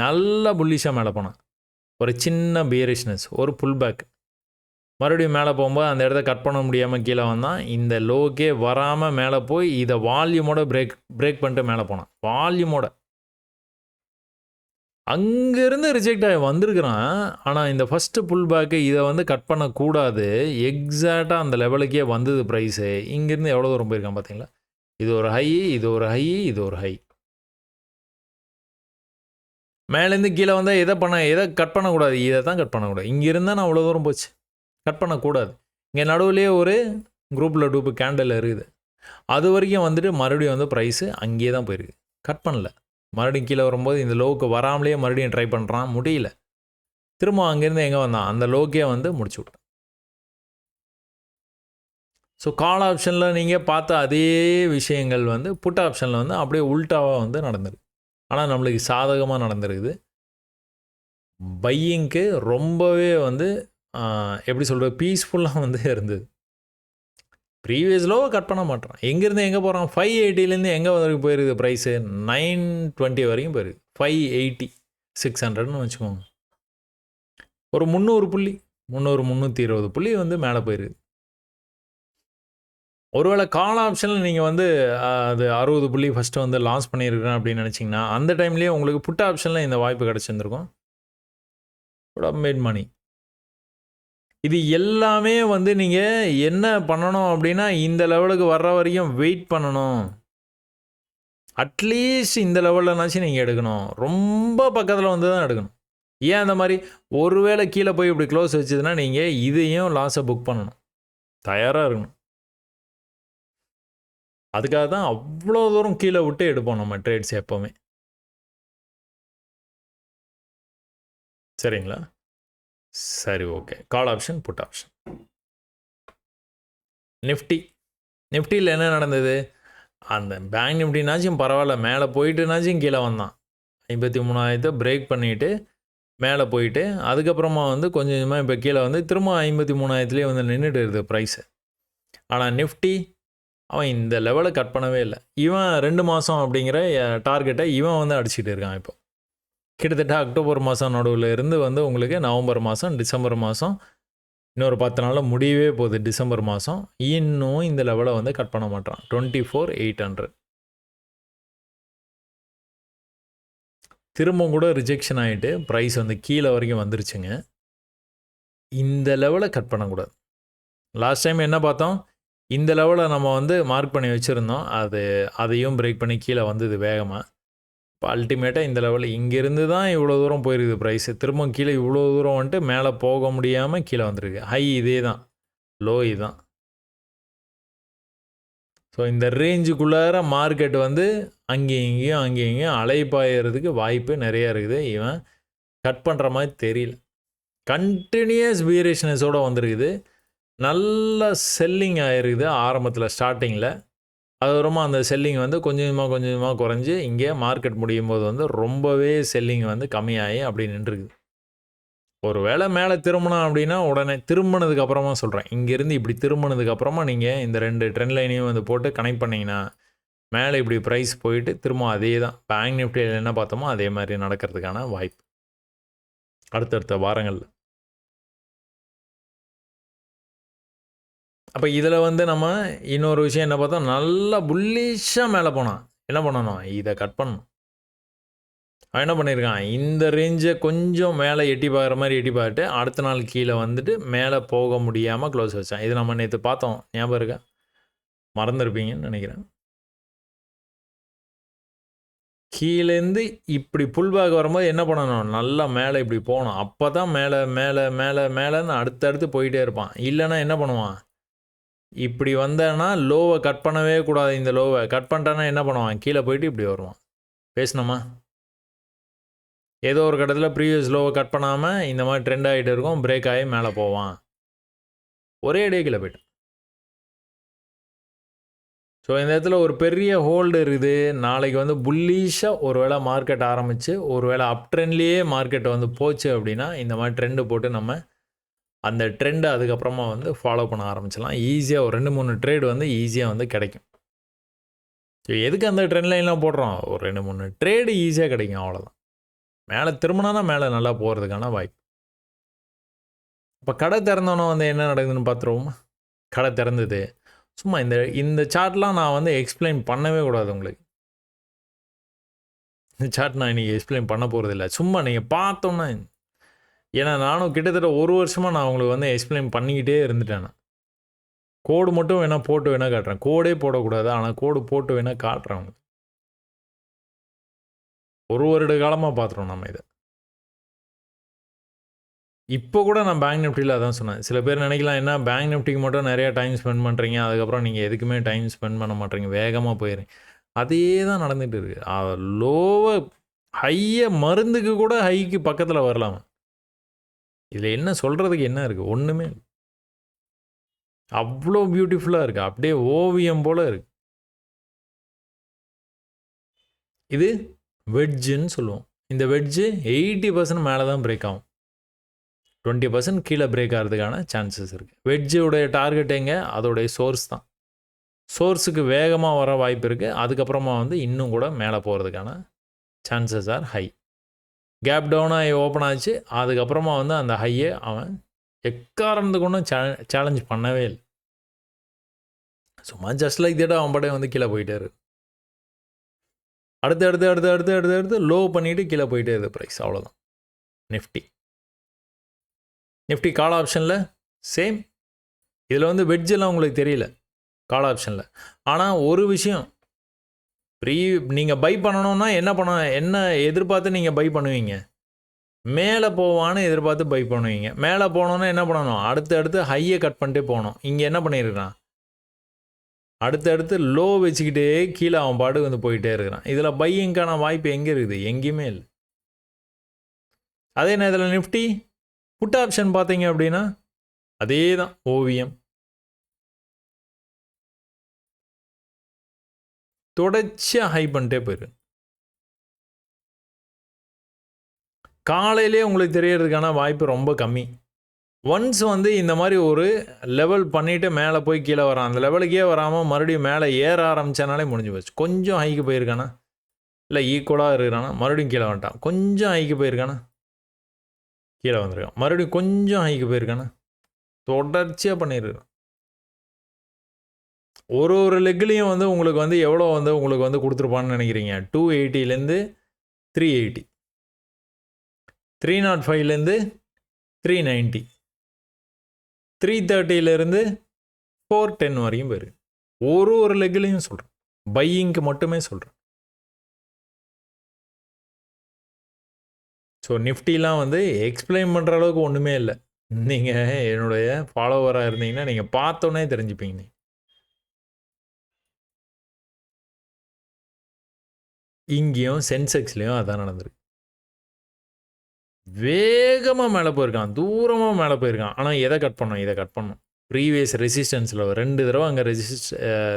நல்ல புல்லிஷாக மேலே போனான். ஒரு சின்ன பியரிஷ்னஸ், ஒரு புல் பேக். மறுபடியும் மேலே போகும்போது அந்த இடத்த கட் பண்ண முடியாமல் கீழே வந்தான். இந்த லோக்கே வராமல் மேலே போய் இதை வால்யூமோட பிரேக் பண்ணிட்டு மேலே போனான். வால்யூமோட அங்கேருந்து ரிஜெக்ட் ஆகி வந்திருக்கிறான். ஆனால் இந்த ஃபஸ்ட்டு புல் பேக்கு இதை வந்து கட் பண்ணக்கூடாது. எக்ஸாக்டாக அந்த லெவலுக்கே வந்தது ப்ரைஸு. இங்கேருந்து எவ்வளோ தூரம் போயிருக்கான் பார்த்தீங்களா? இது ஒரு ஹை, இது ஒரு ஹை, இது ஒரு ஹை. மேலேருந்து கீழே வந்தால் எதை கட் பண்ணக்கூடாது? இதை தான் கட் பண்ணக்கூடாது. இங்கே இருந்தால் நான் அவ்வளோ தூரம் போச்சு. கட் பண்ணக்கூடாது. இங்கே நடுவுலேயே ஒரு குரூப்பில் டூப்பு கேண்டில் இருக்குது. அது வரைக்கும் வந்துட்டு மறுபடியும் வந்து ப்ரைஸு அங்கேயே தான் போயிருக்கு. கட் பண்ணல. மறுபடியும் கீழே வரும்போது இந்த லோவுக்கு வராமலே மறுபடியும் ட்ரை பண்ணுறான். முடியல. திரும்ப அங்கேருந்து எங்கே வந்தான்? அந்த லோக்கே வந்து முடிச்சு விட்டான். ஸோ கால் ஆப்ஷனில் நீங்கள் பார்த்த அதே விஷயங்கள் வந்து புட் ஆப்ஷனில் வந்து அப்படியே உல்ட்டாவாக வந்து நடந்திருக்கு. ஆனால் நம்மளுக்கு சாதகமாக நடந்திருக்குது. பையிங்க்கு ரொம்பவே வந்து எப்படி சொல்கிறது, பீஸ்ஃபுல்லாக வந்து இருந்தது. ப்ரீவியஸ் லோவை கட் பண்ண மாட்டான். எங்கேருந்து எங்கே போகிறான்? 580லேருந்து எங்கே வரைக்கும் போயிருக்குது ப்ரைஸு? 920 வரைக்கும் போயிருக்கு. 580, 600ன்னு வச்சுக்கோங்க. ஒரு 300 புள்ளி, 320 புள்ளி வந்து மேலே போயிருக்கு. ஒருவேளை கால் ஆப்ஷனில் நீங்கள் வந்து அது 60 புள்ளி ஃபஸ்ட்டு வந்து லாஸ் பண்ணியிருக்கிறேன் அப்படின்னு நினச்சிங்கன்னா, அந்த டைம்லேயே உங்களுக்கு புட் ஆப்ஷனில் இந்த வாய்ப்பு கிடச்சிருந்துருக்கும். Made money. இது எல்லாமே வந்து நீங்கள் என்ன பண்ணணும் அப்படின்னா, இந்த லெவலுக்கு வர்ற வரைக்கும் வெயிட் பண்ணணும். அட்லீஸ்ட் இந்த லெவல்லனாச்சும் நீங்கள் எடுக்கணும். ரொம்ப பக்கத்தில் வந்து தான் எடுக்கணும். ஏன் அந்த மாதிரி ஒருவேளை கீழே போய் இப்படி க்ளோஸ் வச்சதுன்னா நீங்கள் இதையும் லாஸை புக் பண்ணணும். தயாராக இருக்கணும். அதுக்காக தான் அவ்வளோ தூரம் கீழே விட்டு எடுப்போம் நம்ம ட்ரேட்ஸ் எப்போவுமே. சரிங்களா? சரி, okay. Call option, put option. நிஃப்டியில் என்ன நடந்தது? அந்த பேங்க் நிஃப்டினாச்சும் பரவாயில்ல, மேலே போயிட்டுனாச்சும் கீழே வந்தான். 53,000 பிரேக் பண்ணிவிட்டு மேலே போயிட்டு அதுக்கப்புறமா வந்து கொஞ்சம் கொஞ்சமாக இப்போ கீழே வந்து திரும்ப 53,000லேயே வந்து நின்றுட்டு இருக்குது ப்ரைஸு. ஆனால் நிஃப்டி அவன் இந்த லெவலை கட் பண்ணவே இல்லை. இவன் 2 மாதம் அப்படிங்கிற டார்கெட்டை இவன் வந்து அடிச்சுட்டு இருக்கான். இப்போ கிட்டத்தட்ட அக்டோபர் மாதம் நடுவில் இருந்து வந்து உங்களுக்கு நவம்பர் மாதம், டிசம்பர் மாதம், இன்னொரு 10 நாளில் முடியவே போகுது டிசம்பர் மாதம். இன்னும் இந்த லெவலை வந்து கட் பண்ண மாட்டான். 24,800 திரும்பவும் கூட ரிஜெக்ஷன் ஆகிட்டு ப்ரைஸ் வந்து கீழே வரைக்கும் வந்துருச்சுங்க. இந்த லெவலை கட் பண்ணக்கூடாது. லாஸ்ட் டைம் என்ன பார்த்தோம்? இந்த லெவலை நம்ம வந்து மார்க் பண்ணி வச்சுருந்தோம். அதையும் பிரேக் பண்ணி கீழே வந்தது வேகமாக. இப்போ அல்டிமேட்டாக இந்த லெவலில் இங்கேருந்து தான் இவ்வளோ தூரம் போயிருக்குது ப்ரைஸு. திரும்ப கீழே இவ்வளோ தூரம் வந்துட்டு மேலே போக முடியாமல் கீழே வந்துருக்கு. ஹை இதே தான், லோ இதுதான். ஸோ இந்த ரேஞ்சுக்குள்ளார மார்க்கெட் வந்து அங்கேயும் இங்கேயும் அலைப்பாயறதுக்கு வாய்ப்பு நிறையா இருக்குது. இவன் கட் பண்ணுற மாதிரி தெரியல. கண்டினியூஸ் வேரியேஷன்ஸோடு வந்திருக்குது. நல்ல செல்லிங் ஆகிருக்குது ஆரம்பத்தில் ஸ்டார்டிங்கில். அதுக்கப்புறமா அந்த செல்லிங் வந்து கொஞ்சமாக குறைஞ்சி இங்கே மார்க்கெட் முடியும் போது வந்து ரொம்பவே செல்லிங் வந்து கம்மியாகி அப்படி நின்றுருக்குது. ஒரு வேளை மேலே திரும்பினோம் அப்படின்னா உடனே திரும்பினதுக்கு அப்புறமா சொல்கிறேன், இங்கேருந்து இப்படி திரும்பினதுக்கு அப்புறமா நீங்கள் இந்த 2 ட்ரெண்ட் லைனையும் வந்து போட்டு கனெக்ட் பண்ணிங்கன்னா மேலே இப்படி ப்ரைஸ் போயிட்டு திரும்ப அதே தான் பேங்க் நிஃப்டியில் என்ன பார்த்தோமோ அதே மாதிரி நடக்கிறதுக்கான வாய்ப்பு அடுத்தடுத்த வாரங்களில். அப்போ இதில் வந்து நம்ம இன்னொரு விஷயம் என்ன பார்த்தோம், நல்லா புல்லிஷாக மேலே போனால் என்ன பண்ணணும்? இதை கட் பண்ணணும். அவன் என்ன பண்ணியிருக்கான், இந்த ரேஞ்சை கொஞ்சம் மேலே எட்டி பார்க்குற மாதிரி எட்டி பார்த்துட்டு அடுத்த நாள் கீழே வந்துட்டு மேலே போக முடியாமல் க்ளோஸ் வச்சான். இது நம்ம நேற்று பார்த்தோம், ஞாபகம் இருக்கா? மறந்துருப்பீங்கன்னு நினைக்கிறேன். கீழேருந்து இப்படி புல் பேக் வரும்போது என்ன பண்ணணும், நல்லா மேலே இப்படி போகணும். அப்போ தான் மேலே மேலே மேலே மேலேன்னு அடுத்தடுத்து போயிட்டே இருப்பான். இல்லைன்னா என்ன பண்ணுவான், இப்படி வந்தேன்னா லோவை கட் பண்ணவே கூடாது. இந்த லோவை கட் பண்ணிட்டானா என்ன பண்ணுவான், கீழே போயிட்டு இப்படி வருவான். பேசணுமா? ஏதோ ஒரு கட்டத்தில் ப்ரீவியஸ் லோவை கட் பண்ணாமல் இந்த மாதிரி ட்ரெண்ட் ஆகிட்டு இருக்கும், பிரேக் ஆகி மேலே போவான். ஒரே அடியே கீழே போய்ட்டு. ஸோ இந்த இடத்துல ஒரு பெரிய ஹோல்டு இருக்குது. நாளைக்கு வந்து புல்லிஷாக ஒரு வேளை மார்க்கெட் ஆரம்பித்து ஒரு வேளை அப் ட்ரெண்ட்லேயே மார்க்கெட் வந்து போச்சு அப்படின்னா இந்த மாதிரி ட்ரெண்டு போட்டு நம்ம அந்த ட்ரெண்டை அதுக்கப்புறமா வந்து ஃபாலோ பண்ண ஆரம்பிச்சிடலாம். ஈஸியாக ஒரு 2-3 ட்ரேடு வந்து ஈஸியாக வந்து கிடைக்கும். ஸோ எதுக்கு அந்த ட்ரெண்ட் லைன்லாம் போடுறோம், ஒரு 2-3 ட்ரேடு ஈஸியாக கிடைக்கும், அவ்வளோதான். மேலே திரும்பினா மேலே நல்லா போகிறதுக்கான வாய்ப்பு. இப்போ கடை திறந்தோன்னே வந்து என்ன நடக்குதுன்னு பார்த்துருவோமா? கடை திறந்தது சும்மா இந்த சார்ட்லாம் நான் வந்து எக்ஸ்பிளைன் பண்ணவே கூடாது உங்களுக்கு. இந்த சார்ட் நான் இன்றைக்கி எக்ஸ்பிளைன் பண்ண போகிறதில்ல. சும்மா நீங்கள் பார்த்தோன்னா, ஏன்னா நானும் கிட்டத்தட்ட ஒரு வருஷமாக நான் உங்களுக்கு வந்து எக்ஸ்பிளைன் பண்ணிக்கிட்டே இருந்துட்டேன். கோடு மட்டும் வேணால் போட்டு வேணால் காட்டுறேன். கோடே போடக்கூடாது, ஆனால் கோடு போட்டு வேணால் காட்டுறேன் உங்களுக்கு. ஒரு வருட காலமாக பார்த்துறோம் நம்ம இதை. இப்போ கூட நான் பேங்க் நிஃப்டியில் அதான் சொன்னேன். சில பேர் நினைக்கலாம், என்ன பேங்க் நிஃப்டிக்கு மட்டும் நிறையா டைம் ஸ்பெண்ட் பண்ணுறீங்க, அதுக்கப்புறம் நீங்கள் எதுக்குமே டைம் ஸ்பெண்ட் பண்ண மாட்டேறீங்க, வேகமாக போயிடுறீங்க. அதே தான் நடந்துகிட்டு இருக்குது. லோவை ஹையை மருந்துக்கு கூட ஹைக்கு பக்கத்தில் வரலாம். இதில் என்ன சொல்கிறதுக்கு என்ன இருக்குது, ஒன்றுமே அவ்வளோ பியூட்டிஃபுல்லாக இருக்குது, அப்படியே ஓவியம் போல் இருக்குது. இது வெட்ஜுன்னு சொல்லுவோம். இந்த வெட்ஜு 80% மேலே தான் பிரேக் ஆகும், 20% கீழே பிரேக் ஆகிறதுக்கான சான்சஸ் இருக்குது. வெட்ஜுடைய டார்கெட் எங்கே, அதோடைய சோர்ஸ் தான். சோர்ஸுக்கு வேகமாக வர வாய்ப்பு இருக்குது. அதுக்கப்புறமா வந்து இன்னும் கூட மேலே போகிறதுக்கான சான்சஸ் ஆர் ஹை. கேப் டவுனாக ஓப்பன் ஆச்சு, அதுக்கப்புறமா வந்து அந்த ஹையை அவன் எக்காரணத்துக்கு ஒன்றும் சேலஞ்ச் பண்ணவே இல்லை. சும்மா ஜஸ்ட் லைக் தேட் அவன் படையை வந்து கீழே போயிட்டே இருக்கு. அடுத்து அடுத்து அடுத்து அடுத்து அடுத்து அடுத்து லோ பண்ணிவிட்டு கீழே போயிட்டே இருக்குது ப்ரைஸ், அவ்வளோதான். நிஃப்டி கால் ஆப்ஷனில் சேம். இதில் வந்து வெட்ஜெல்லாம் உங்களுக்கு தெரியல கால் ஆப்ஷனில். ஆனால் ஒரு விஷயம், நீங்கள் பை பண்ணணுன்னா என்ன எதிர்பார்த்து நீங்கள் பை பண்ணுவீங்க, மேலே போவான்னு எதிர்பார்த்து பை பண்ணுவீங்க. மேலே போனோன்னா என்ன பண்ணணும், அடுத்து ஹையை கட் பண்ணிட்டே போகணும். இங்கே என்ன பண்ணியிருக்கான், அடுத்தடுத்து லோ வச்சுக்கிட்டே கீழே அவன் பாடு வந்து போயிட்டே இருக்கிறான். இதில் பையிங்கான வாய்ப்பு எங்கே இருக்குது, எங்கேயுமே இல்லை. அதே நேரத்தில் நிஃப்டி புட் ஆப்ஷன் பார்த்தீங்க அப்படின்னா அதே தான் ஓவியம். தொடர்ச்சியாக ஹை பண்ணிட்டே போயிரு. காலையிலே உங்களுக்கு தெரியறதுக்கான வாய்ப்பு ரொம்ப கம்மி. ஒன்ஸ் வந்து இந்த மாதிரி ஒரு லெவல் பண்ணிவிட்டு மேலே போய் கீழே வரான், அந்த லெவலுக்கே வராமல் மறுபடியும் மேலே ஏற ஆரம்பித்தனாலே முடிஞ்சு போச்சு. கொஞ்சம் ஹைக்கு போயிருக்கானா, இல்லை ஈக்குவலாக இருக்கிறானா, மறுபடியும் கீழே வந்துட்டான். கொஞ்சம் ஹைக்கு போயிருக்கானா, கீழே வந்துருக்கான். மறுபடியும் கொஞ்சம் ஹைக்கு போயிருக்கானா, தொடர்ச்சியாக பண்ணியிருக்கான். ஒரு லெக்லேயும் வந்து உங்களுக்கு வந்து எவ்வளோ வந்து உங்களுக்கு வந்து கொடுத்துருப்பான்னு நினைக்கிறீங்க, 280லேருந்து 380, 305லேருந்து 390, 330லேருந்து 410 வரையும் போயிருக்கு. ஒரு லெக்லையும் சொல்கிறேன், பையிங்க்கு மட்டுமே சொல்கிறேன். ஸோ நிஃப்டிலாம் வந்து எக்ஸ்பிளைன் பண்ணுற அளவுக்கு ஒன்றுமே இல்லை. நீங்கள் என்னுடைய ஃபாலோவராக இருந்தீங்கன்னா நீங்கள் பார்த்தோன்னே தெரிஞ்சுப்பீங்க. இங்கேயும் சென்செக்ஸ்லேயும் அதான் நடந்திருக்கு. வேகமாக மேலே போயிருக்கான், தூரமாக மேலே போயிருக்கான். ஆனால் எதை கட் பண்ணோம், இதை கட் பண்ணோம். ப்ரீவியஸ் ரெசிஸ்டன்ஸில் 2 தடவை அங்கே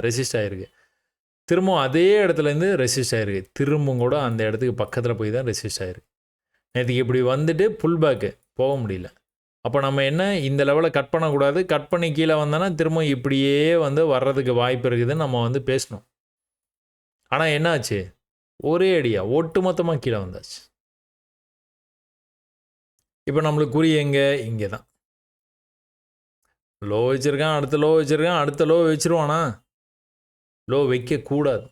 ரெசிஸ்ட் ஆகிருக்கு. திரும்பவும் அதே இடத்துலேருந்து ரெசிஸ்ட் ஆகிருக்கு. திரும்பவும் கூட அந்த இடத்துக்கு பக்கத்தில் போய் தான் ரெசிஸ்ட் ஆகிருக்கு. நேற்றுக்கு இப்படி வந்துட்டு புல் பேக்கு போக முடியல. அப்போ நம்ம என்ன, இந்த லெவலில் கட் பண்ணக்கூடாது, கட் பண்ணி கீழே வந்தோன்னா திரும்ப இப்படியே வந்து வர்றதுக்கு வாய்ப்பு இருக்குதுன்னு நம்ம வந்து பேசணும். ஆனால் என்னாச்சு, ஒரே அடியாக ஒட்டு மொத்தமாக கீழே வந்தாச்சு. இப்போ நம்மளுக்கு குறி எங்கே, இங்கே தான். லோ வச்சுருக்கான், அடுத்த லோ வச்சுருக்கான், அடுத்த லோ வச்சுருவானா, லோ வைக்கக்கூடாது.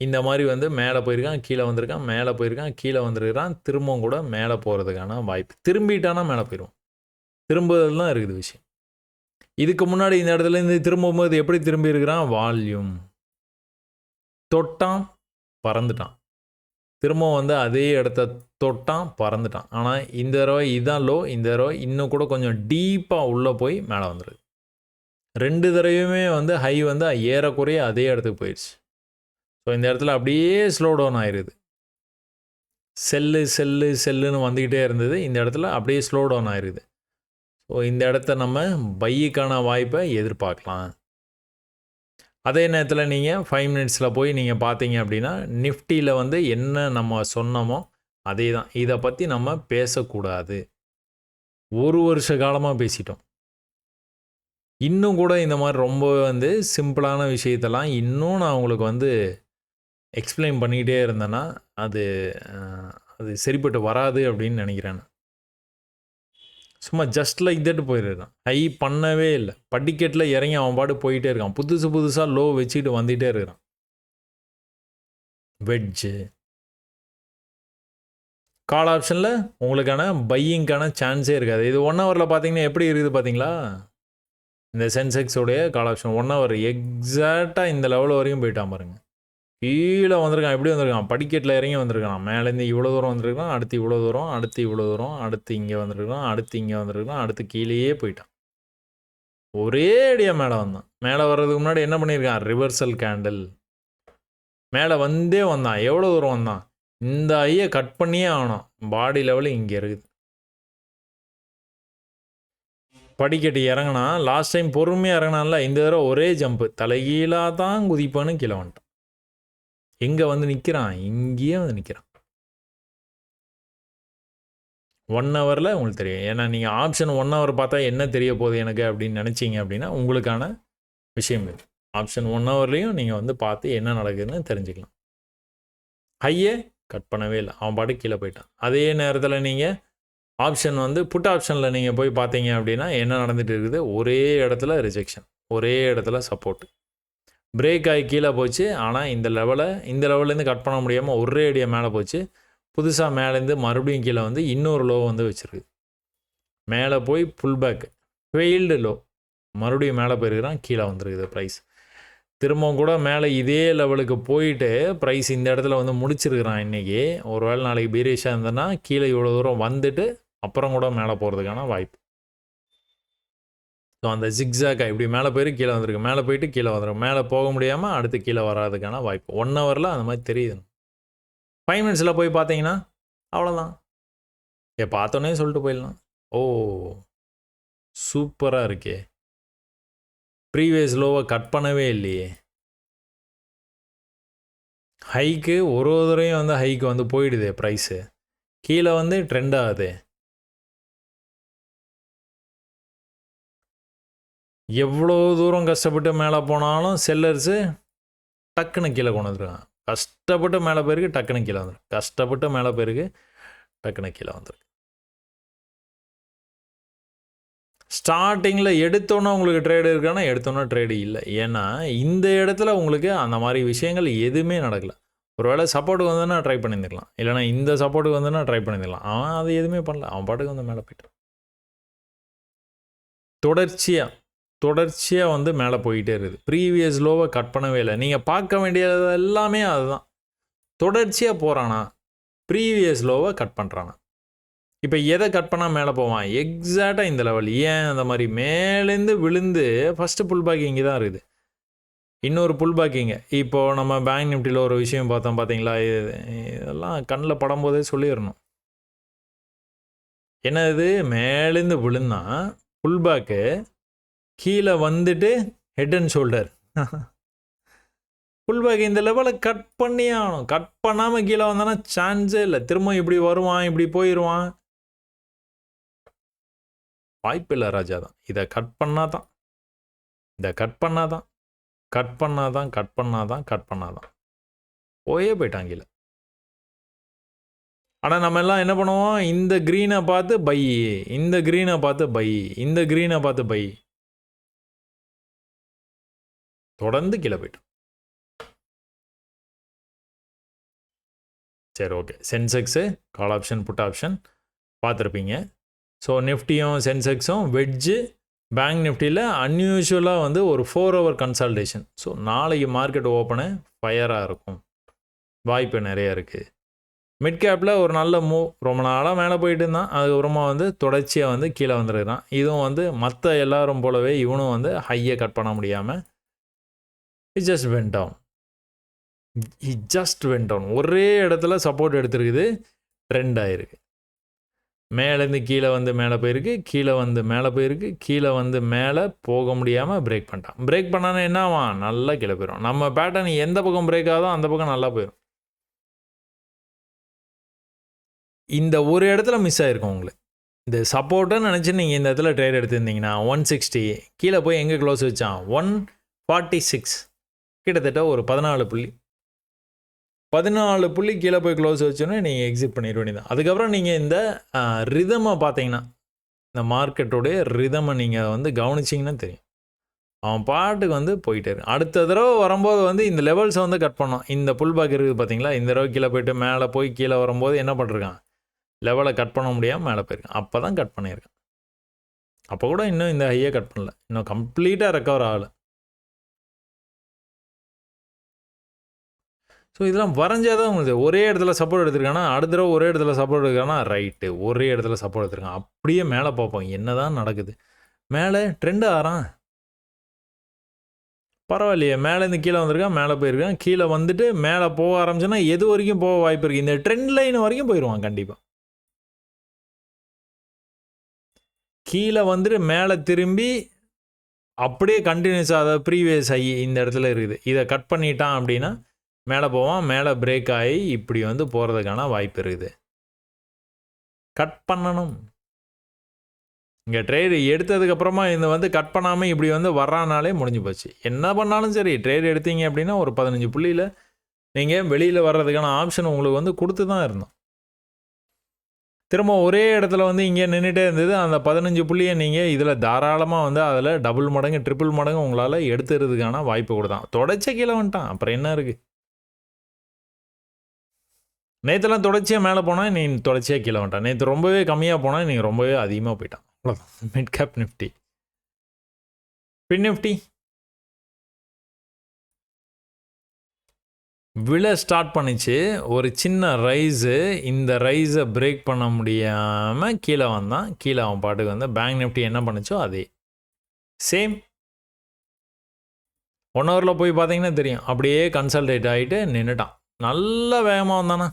இந்த மாதிரி வந்து மேலே போயிருக்கான், கீழே வந்திருக்கான், மேலே போயிருக்கான், கீழே வந்துருக்கான், திரும்பவும் கூட மேலே போகிறதுக்கான வாய்ப்பு. திரும்பிட்டானா மேலே போயிடுவோம். திரும்புதல் தான் இருக்குது விஷயம். இதுக்கு முன்னாடி இந்த இடத்துலேருந்து திரும்பும்போது எப்படி திரும்பி இருக்கிறான்? வால்யூம் தொட்டான், பறந்துட்டான். திரும்பவும் வந்து அதே இடத்த தொட்டான், பறந்துட்டான். ஆனால் இந்த தடவை இதுதான் லோ, இந்த தடவை இன்னும் கூட கொஞ்சம் டீப்பாக உள்ளே போய் மேலே வந்துடுது. 2 தடவையுமே வந்து ஹை வந்து ஏறக்குறைய அதே இடத்துக்கு போயிடுச்சு. ஸோ இந்த இடத்துல அப்படியே ஸ்லோ டவுன் ஆயிடுது. செல்லுன்னு வந்துக்கிட்டே இருந்தது. இந்த இடத்துல அப்படியே ஸ்லோ டவுன் ஆயிடுது. ஸோ இந்த இடத்த நம்ம பையுக்கான வாய்ப்பை எதிர்பார்க்கலாம். அதே நேரத்தில் நீங்கள் 5 மினிட்ஸில் போய் நீங்கள் பார்த்தீங்க அப்படின்னா நிஃப்டியில் வந்து என்ன நம்ம சொன்னோமோ அதே தான். இதை பற்றி நம்ம பேசக்கூடாது. 1 வருஷ காலமாக பேசிட்டோம். இன்னும் கூட இந்த மாதிரி ரொம்ப வந்து சிம்பிளான விஷயத்தெல்லாம் இன்னும் நான் உங்களுக்கு வந்து எக்ஸ்பிளைன் பண்ணிக்கிட்டே இருந்தேன்னா அது சரிப்பட்டு வராது அப்படின்னு நினைக்கிறேன். சும்மா ஜஸ்ட் லைக் தட் போயிடுறான். ஹை பண்ணவே இல்லை. படிக்கட்டில் இறங்கி அவன் பாட்டு போயிட்டே இருக்கான். புதுசாக லோ வச்சுக்கிட்டு வந்துகிட்டே இருக்கிறான். வெட்ஜு கால் ஆப்ஷனில் உங்களுக்கான பையிங்கான சான்ஸே இருக்காது. இது 1 ஹவரில் பார்த்தீங்கன்னா எப்படி இருக்குது பார்த்தீங்களா? இந்த சென்செக்ஸோடைய கால் ஆப்ஷன் 1 ஹவர் எக்ஸாக்டாக இந்த லெவல் வரைக்கும் போயிட்டான் பாருங்க. கீழே வந்திருக்கான். எப்படி வந்திருக்கான்? படிக்கட்டில் இறங்கி வந்திருக்கான். மேலேருந்து இவ்வளோ தூரம் வந்திருக்கான், அடுத்து இவ்வளோ தூரம், அடுத்து இவ்வளோ தூரம், அடுத்து இங்கே வந்திருக்கான், அடுத்து இங்கே வந்திருக்கான், அடுத்து கீழேயே போயிட்டான். ஒரே அடியாக மேலே வந்தான். மேலே வர்றதுக்கு முன்னாடி என்ன பண்ணியிருக்கான்? ரிவர்சல் கேண்டில் மேலே வந்தே வந்தான். எவ்வளோ தூரம் வந்தான்? இந்த ஐயை கட் பண்ணியே ஆகணும். பாடி லெவலு இங்கே இருக்குது. படிக்கட்டு இறங்கினா லாஸ்ட் டைம் பொறுமையாக இறங்கினான்ல, இந்த தடவை ஒரே ஜம்ப்பு தலைகீழாக தான் குதிப்பான்னு கீழே வந்துட்டான். எங்கே வந்து நிற்கிறான்? இங்கேயே வந்து நிற்கிறான். 1 ஹவரில் உங்களுக்கு தெரியும். ஏன்னா நீங்கள் ஆப்ஷன் 1 ஹவர் பார்த்தா என்ன தெரிய போகுது எனக்கு அப்படின்னு நினச்சிங்க அப்படின்னா உங்களுக்கான விஷயம் இது. ஆப்ஷன் 1 ஹவர்லேயும் நீங்கள் வந்து பார்த்து என்ன நடக்குதுன்னு தெரிஞ்சுக்கலாம். ஹையே கட் பண்ணவே இல்லை. அவன் பாட்டு கீழே போயிட்டான். அதே நேரத்தில் நீங்கள் ஆப்ஷன் வந்து புட் ஆப்ஷனில் நீங்கள் போய் பார்த்தீங்க அப்படின்னா என்ன நடந்துகிட்டு இருக்குது? ஒரே இடத்துல ரிஜெக்ஷன், ஒரே இடத்துல சப்போர்ட். பிரேக் ஆகி கீழே போச்சு. ஆனால் இந்த லெவல்லேருந்து கட் பண்ண முடியாமல் ஒரே அடியாக மேலே போச்சு. புதுசாக மேலேருந்து மறுபடியும் கீழே வந்து இன்னொரு லோ வந்து வச்சுருக்கு. மேலே போய் புல் பேக் ஃபெயில்டு லோ, மறுபடியும் மேலே போயிருக்கிறான், கீழே வந்துருக்குது ப்ரைஸ். திரும்பவும் கூட மேலே இதே லெவலுக்கு போயிட்டு ப்ரைஸ் இந்த இடத்துல வந்து முடிச்சிருக்கிறான் இன்றைக்கி. ஒரு வேளை நாளைக்கு பீரேஷாக இருந்ததுன்னா கீழே இவ்வளோ தூரம் வந்துட்டு அப்புறம் கூட மேலே போகிறதுக்கான வாய்ப்பு. ஸோ அந்த ஜிக்ஸாக்கா இப்படி மேலே போயிட்டு கீழே வந்திருக்கு, மேலே போயிட்டு கீழே வந்துடும், மேலே போக முடியாமல் அடுத்து கீழே வராதுக்கான வாய்ப்பு. 1 ஹவரில் அந்த மாதிரி தெரியுது. 5 மினிட்ஸில் போய் பார்த்தீங்கன்னா அவ்வளோதான். பார்த்தோன்னே சொல்லிட்டு போயிடலாம். ஓ சூப்பராக இருக்கே, ப்ரீவியஸ் லோவை கட் பண்ணவே இல்லையே. ஹைக்கு ஒரு தடவையும் வந்து ஹைக்கு வந்து போயிடுது ப்ரைஸு, கீழே வந்து ட்ரெண்ட் ஆகுது. எவ்வளோ தூரம் கஷ்டப்பட்டு மேலே போனாலும் செல்லர்ஸு டக்குன்னு கீழே கொண்டு வந்துருக்காங்க. கஷ்டப்பட்டு மேலே போயிருக்கு, டக்குன்னு கீழே வந்துருக்கு. கஷ்டப்பட்டு மேலே போயிருக்கு, டக்குன்னு கீழே வந்துருக்கு. ஸ்டார்டிங்கில் எடுத்தோன்னே உங்களுக்கு ட்ரேடு இருக்கானா? எடுத்தோன்னே ட்ரேடு இல்லை. ஏன்னா இந்த இடத்துல உங்களுக்கு அந்த மாதிரி விஷயங்கள் எதுவுமே நடக்கலை. ஒரு வேளை சப்போர்ட்டுக்கு வந்ததுன்னா ட்ரை பண்ணியிருந்துக்கலாம், இல்லைனா இந்த சப்போர்ட்டுக்கு வந்ததுன்னா ட்ரை பண்ணியிருக்கலாம். அவன் அது எதுவுமே பண்ணல, அவன் பாட்டுக்கு வந்து மேலே போயிட்டான். தொடர்ச்சியாக வந்து மேலே போயிட்டே இருக்குது. ப்ரீவியஸ் லோவை கட் பண்ணவே இல்லை. நீங்கள் பார்க்க வேண்டியது எல்லாமே அதுதான். தொடர்ச்சியாக போகிறானா, ப்ரீவியஸ் லோவை கட் பண்ணுறானா. இப்போ எதை கட் பண்ணால் மேலே போவான்? எக்ஸாக்டாக இந்த லெவல். ஏன் அந்த மாதிரி மேலேருந்து விழுந்து ஃபஸ்ட்டு புல் பேக் இங்கே தான் இருக்குது, இன்னொரு புல் பேக் இங்கே. இப்போது நம்ம பேங்க் நிஃப்டியில் ஒரு விஷயம் பார்த்தோம் பார்த்தீங்களா? இதெல்லாம் கண்ணில் படும்போதே சொல்லிடணும். என்ன இது? மேலேருந்து விழுந்தா புல் பேக்கு, கீழே வந்துட்டு head and shoulder. Pull back இந்த லெவலை கட் பண்ணியே ஆகணும். கட் பண்ணாமல் கீழே வந்தானா சான்ஸே இல்லை. திரும்ப இப்படி வருவான், இப்படி போயிடுவான், வாய்ப்பு இல்லை ராஜா தான். இதை கட் பண்ணாதான், போயே போயிட்டான் கீழே. ஆனால் நம்ம எல்லாம் என்ன பண்ணுவோம்? இந்த க்ரீனை பார்த்து பை, இந்த க்ரீனை பார்த்து பை, இந்த க்ரீனை பார்த்து பை, தொடர்ந்து கீழே போயிட்டான். சரி okay. Sensex call option put option பார்த்துருப்பீங்க. ஸோ நிஃப்டியும் சென்செக்ஸும் வெட்ஜு. பேங்க் நிஃப்டியில் அன்யூஷுவலாக வந்து ஒரு 4 hour கன்சால்டேஷன். ஸோ நாளைக்கு மார்க்கெட் ஓப்பனு ஃபயராக இருக்கும், வாய்ப்பு நிறைய இருக்குது. மிட் கேப்பில் ஒரு நல்ல மூவ், ரொம்ப நாளாக மேலே போயிட்டு இருந்தான், அதுக்கப்புறமா வந்து தொடர்ச்சியாக வந்து கீழே வந்துருக்கான். இதுவும் வந்து மற்ற எல்லாரும் போலவே இவனும் வந்து ஹையை கட் பண்ண முடியாமல் இட் ஜஸ்ட் வென்ட் டவுன். ஒரே இடத்துல சப்போர்ட் எடுத்துருக்குது, ட்ரெண்ட் ஆகிருக்கு. மேலேருந்து கீழே வந்து மேலே போயிருக்கு, கீழே வந்து மேலே போயிருக்கு, கீழே வந்து மேலே போக முடியாமல் பிரேக் பண்ணிட்டான். பிரேக் பண்ணானே என்ன ஆவான், நல்லா கீழே போயிடும். நம்ம பேட்டர்ன் எந்த பக்கம் பிரேக் ஆகுதோ அந்த பக்கம் நல்லா போயிடும். இந்த ஒரு இடத்துல மிஸ் ஆகிருக்கும் உங்களுக்கு. இந்த சப்போர்ட்டுன்னு நினச்சி நீங்கள் இந்த இடத்துல ட்ரேட் எடுத்திருந்தீங்கன்னா 160 கீழே போய் எங்கே க்ளோஸ் வச்சான், 146, கிட்டத்தட்ட ஒரு 14 புள்ளி கீழே போய் க்ளோஸ் வச்சோன்னே நீங்கள் எக்ஸிட் பண்ணிட வேண்டியதான். அதுக்கப்புறம் நீங்கள் இந்த ரிதமை பார்த்தீங்கன்னா, இந்த மார்க்கெட்டோடைய ரிதமை நீங்கள் வந்து கவனிச்சிங்கன்னா தெரியும். அவன் பாட்டுக்கு வந்து போயிட்டே இருக்கு. அடுத்த தடவை வரும்போது வந்து இந்த லெவல்ஸை வந்து கட் பண்ணோம். இந்த புல் பேக் இருக்குது பார்த்தீங்களா, இந்த தடவை கீழே போயிட்டு மேலே போய் கீழே வரும்போது என்ன பண்ணிருக்கான், லெவலை கட் பண்ண முடியாமல் மேலே போயிருக்கான். அப்போ தான் கட் பண்ணியிருக்கான். அப்போ கூட இன்னும் இந்த ஹையை கட் பண்ணல, இன்னும் கம்ப்ளீட்டாக ரெக்கவர் ஆகலை. ஸோ இதெல்லாம் வரைஞ்சால் தான் உங்களுக்கு ஒரே இடத்துல சப்போர்ட் எடுத்துருக்கானா, அடுத்த தடவை ஒரே இடத்துல சப்போர்ட் எடுத்துருக்கானா, ரைட்டு ஒரே இடத்துல சப்போர்ட் எடுத்துருக்கான். அப்படியே மேலே பார்ப்போம் என்ன தான் நடக்குது. மேலே ட்ரெண்டு ஆறான், பரவாயில்லையே, மேலேருந்து கீழே வந்திருக்கான், மேலே போயிருக்கான், கீழே வந்துட்டு மேலே போக ஆரம்பிச்சுன்னா எது வரைக்கும் போக வாய்ப்பு இருக்குது, இந்த ட்ரெண்ட் லைன் வரைக்கும் போயிடுவான் கண்டிப்பாக. கீழே வந்துட்டு மேலே திரும்பி அப்படியே கண்டினியூஸாக, அதாவது ப்ரீவியஸ் ஆகி இந்த இடத்துல இருக்குது, இதை கட் பண்ணிட்டான் அப்படின்னா மேலே போவான், மேலே பிரேக் ஆகி இப்படி வந்து போகிறதுக்கான வாய்ப்பு இருக்குது. கட் பண்ணணும். இங்கே ட்ரேடு எடுத்ததுக்கப்புறமா இந்த வந்து கட் பண்ணாமல் இப்படி வந்து வர்றானாலே முடிஞ்சு போச்சு. என்ன பண்ணாலும் சரி, ட்ரேடு எடுத்தீங்க அப்படின்னா ஒரு 15 புள்ளியில் நீங்கள் வெளியில் வர்றதுக்கான ஆப்ஷன் உங்களுக்கு வந்து கொடுத்து தான் இருந்தோம். திரும்ப ஒரே இடத்துல வந்து இங்கே நின்றுட்டே இருந்தது. அந்த 15 புள்ளியை நீங்கள் இதில் தாராளமாக வந்து அதில் டபுள் மடங்கு ட்ரிபிள் மடங்கு உங்களால் எடுத்துறதுக்கான வாய்ப்பு கொடுத்தான். தொடச்ச கீழே வந்துட்டான், அப்புறம் என்ன இருக்குது. நேற்றுலாம் தொடர்ச்சியாக மேலே போனால் நீ தொடர்ச்சியாக கீழே வந்துட்டான். நேற்று ரொம்பவே கம்மியாக போனால் நீங்கள் ரொம்பவே அதிகமாக போயிட்டான். அவ்வளோதான். Mid cap Nifty. பின் நிஃப்டி விழ ஸ்டார்ட் பண்ணிச்சு, ஒரு சின்ன ரைஸு. இந்த ரைஸை பிரேக் பண்ண முடியாமல் கீழே வந்தான். கீழே அவன் பாட்டுக்கு வந்து பேங்க் நிஃப்டி என்ன பண்ணுச்சோ அதே சேம் 1 ஹவரில் போய் பார்த்தீங்கன்னா தெரியும், அப்படியே கன்சல்டேட் ஆகிட்டு நின்றுட்டான். நல்ல வேகமாக வந்தானா,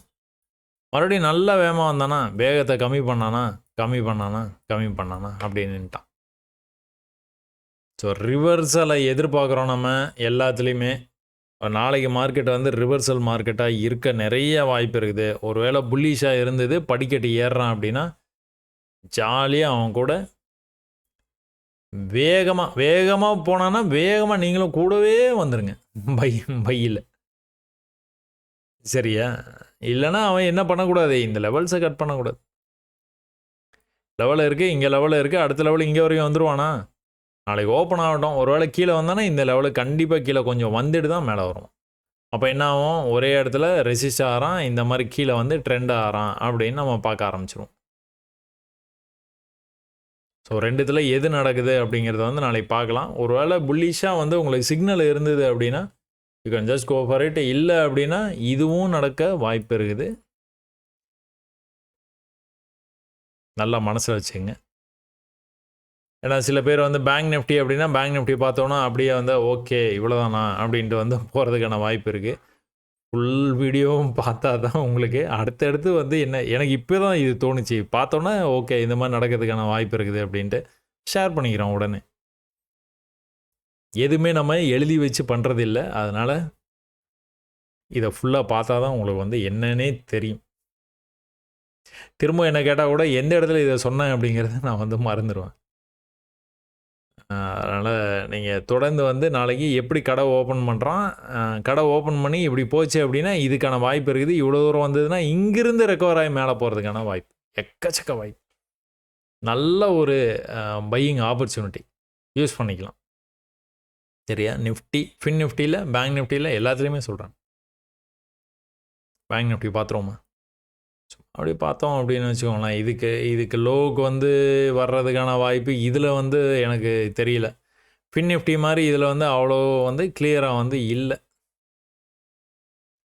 மறுபடியும் நல்ல வேகமாக வந்தானா, வேகத்தை கம்மி பண்ணானா அப்படி நின்றுட்டான். ஸோ ரிவர்சலை எதிர்பார்க்குறோம் நம்ம எல்லாத்துலேயுமே. நாளைக்கு மார்க்கெட் வந்து ரிவர்சல் மார்க்கெட்டாக இருக்க நிறைய வாய்ப்பு இருக்குது. ஒருவேளை புல்லிஷாக இருந்தது, படிக்கட்டு ஏறுறான் அப்படின்னா ஜாலியாக அவன் கூட வேகமாக போனான்னா வேகமாக நீங்களும் கூடவே வந்துடுங்க பையில். சரியா? இல்லைனா அவன் என்ன பண்ணக்கூடாது, இந்த லெவல்ஸை கட் பண்ணக்கூடாது. லெவலில் இருக்குது, இங்கே லெவலில் இருக்குது, அடுத்த லெவல் இங்கே வரைக்கும் வந்துடுவானா, நாளைக்கு ஓப்பன் ஆகட்டும். ஒரு வேளை கீழே வந்தானா இந்த லெவலுக்கு கண்டிப்பாக கீழே கொஞ்சம் வந்துட்டு தான் மேலே வரும். அப்போ என்ன ஆகும், ஒரே இடத்துல ரெசிஸ்ட் ஆகிறான், இந்த மாதிரி கீழே வந்து ட்ரெண்ட் ஆகிறான் அப்படின்னு நம்ம பார்க்க ஆரம்பிச்சிருவோம். ஸோ ரெண்டுத்தில் எது நடக்குது அப்படிங்கிறத வந்து நாளைக்கு பார்க்கலாம். ஒரு வேளை புல்லிஷாக வந்து உங்களுக்கு சிக்னல் இருந்தது அப்படின்னா you can just go for it. இல்லை அப்படின்னா இதுவும் நடக்க வாய்ப்பு இருக்குது. நல்லா மனசில் வச்சுங்க. ஏன்னா சில பேர் வந்து பேங்க் நிஃப்டி அப்படின்னா பேங்க் நிஃப்டி பார்த்தோன்னா அப்படியே வந்து ஓகே இவ்வளோதானா அப்படின்ட்டு வந்து போகிறதுக்கான வாய்ப்பு இருக்குது. ஃபுல் வீடியோவும் பார்த்தா தான் உங்களுக்கு அடுத்தடுத்து வந்து என்ன, எனக்கு இப்போ தான் இது தோணுச்சு, பார்த்தோன்னா ஓகே இந்த மாதிரி நடக்கிறதுக்கான வாய்ப்பு இருக்குது அப்படின்ட்டு ஷேர் பண்ணிக்கிறோம் உடனே. எதுவுமே நம்ம எழுதி வச்சு பண்ணுறது இல்லை, அதனால் இதை ஃபுல்லாக பார்த்தா தான் உங்களுக்கு வந்து என்னன்னே தெரியும். திரும்ப என்ன கேட்டால் கூட எந்த இடத்துல இதை சொன்னேன் அப்படிங்கிறத நான் வந்து மறந்துடுவேன். அதனால் நீங்கள் தொடர்ந்து வந்து நாளைக்கு எப்படி கடை ஓப்பன் பண்ணுறான், கடை ஓப்பன் பண்ணி இப்படி போச்சு அப்படின்னா இதுக்கான வாய்ப்பு இருக்குது. இவ்வளோ தூரம் வந்ததுன்னா இங்கிருந்து ரெக்கவர் ஆகி மேலே போகிறதுக்கான வாய்ப்பு எக்கச்சக்க வாய்ப்பு. நல்ல ஒரு பையிங் ஆப்பர்ச்சுனிட்டி யூஸ் பண்ணிக்கலாம். சரியா? நிஃப்டி, ஃபின் நிஃப்டியில், பேங்க் நிஃப்டியில் எல்லாத்துலேயுமே சொல்கிறேன். பேங்க் நிஃப்டி பார்த்துருவோமா? அப்படி பார்த்தோம் அப்படின்னு வச்சுக்கோங்களேன், இதுக்கு லோவுக்கு வந்து வர்றதுக்கான வாய்ப்பு இதில் வந்து எனக்கு தெரியல. ஃபின் நிஃப்டி மாதிரி இதில் வந்து அவ்வளோ வந்து கிளியராக வந்து இல்லை.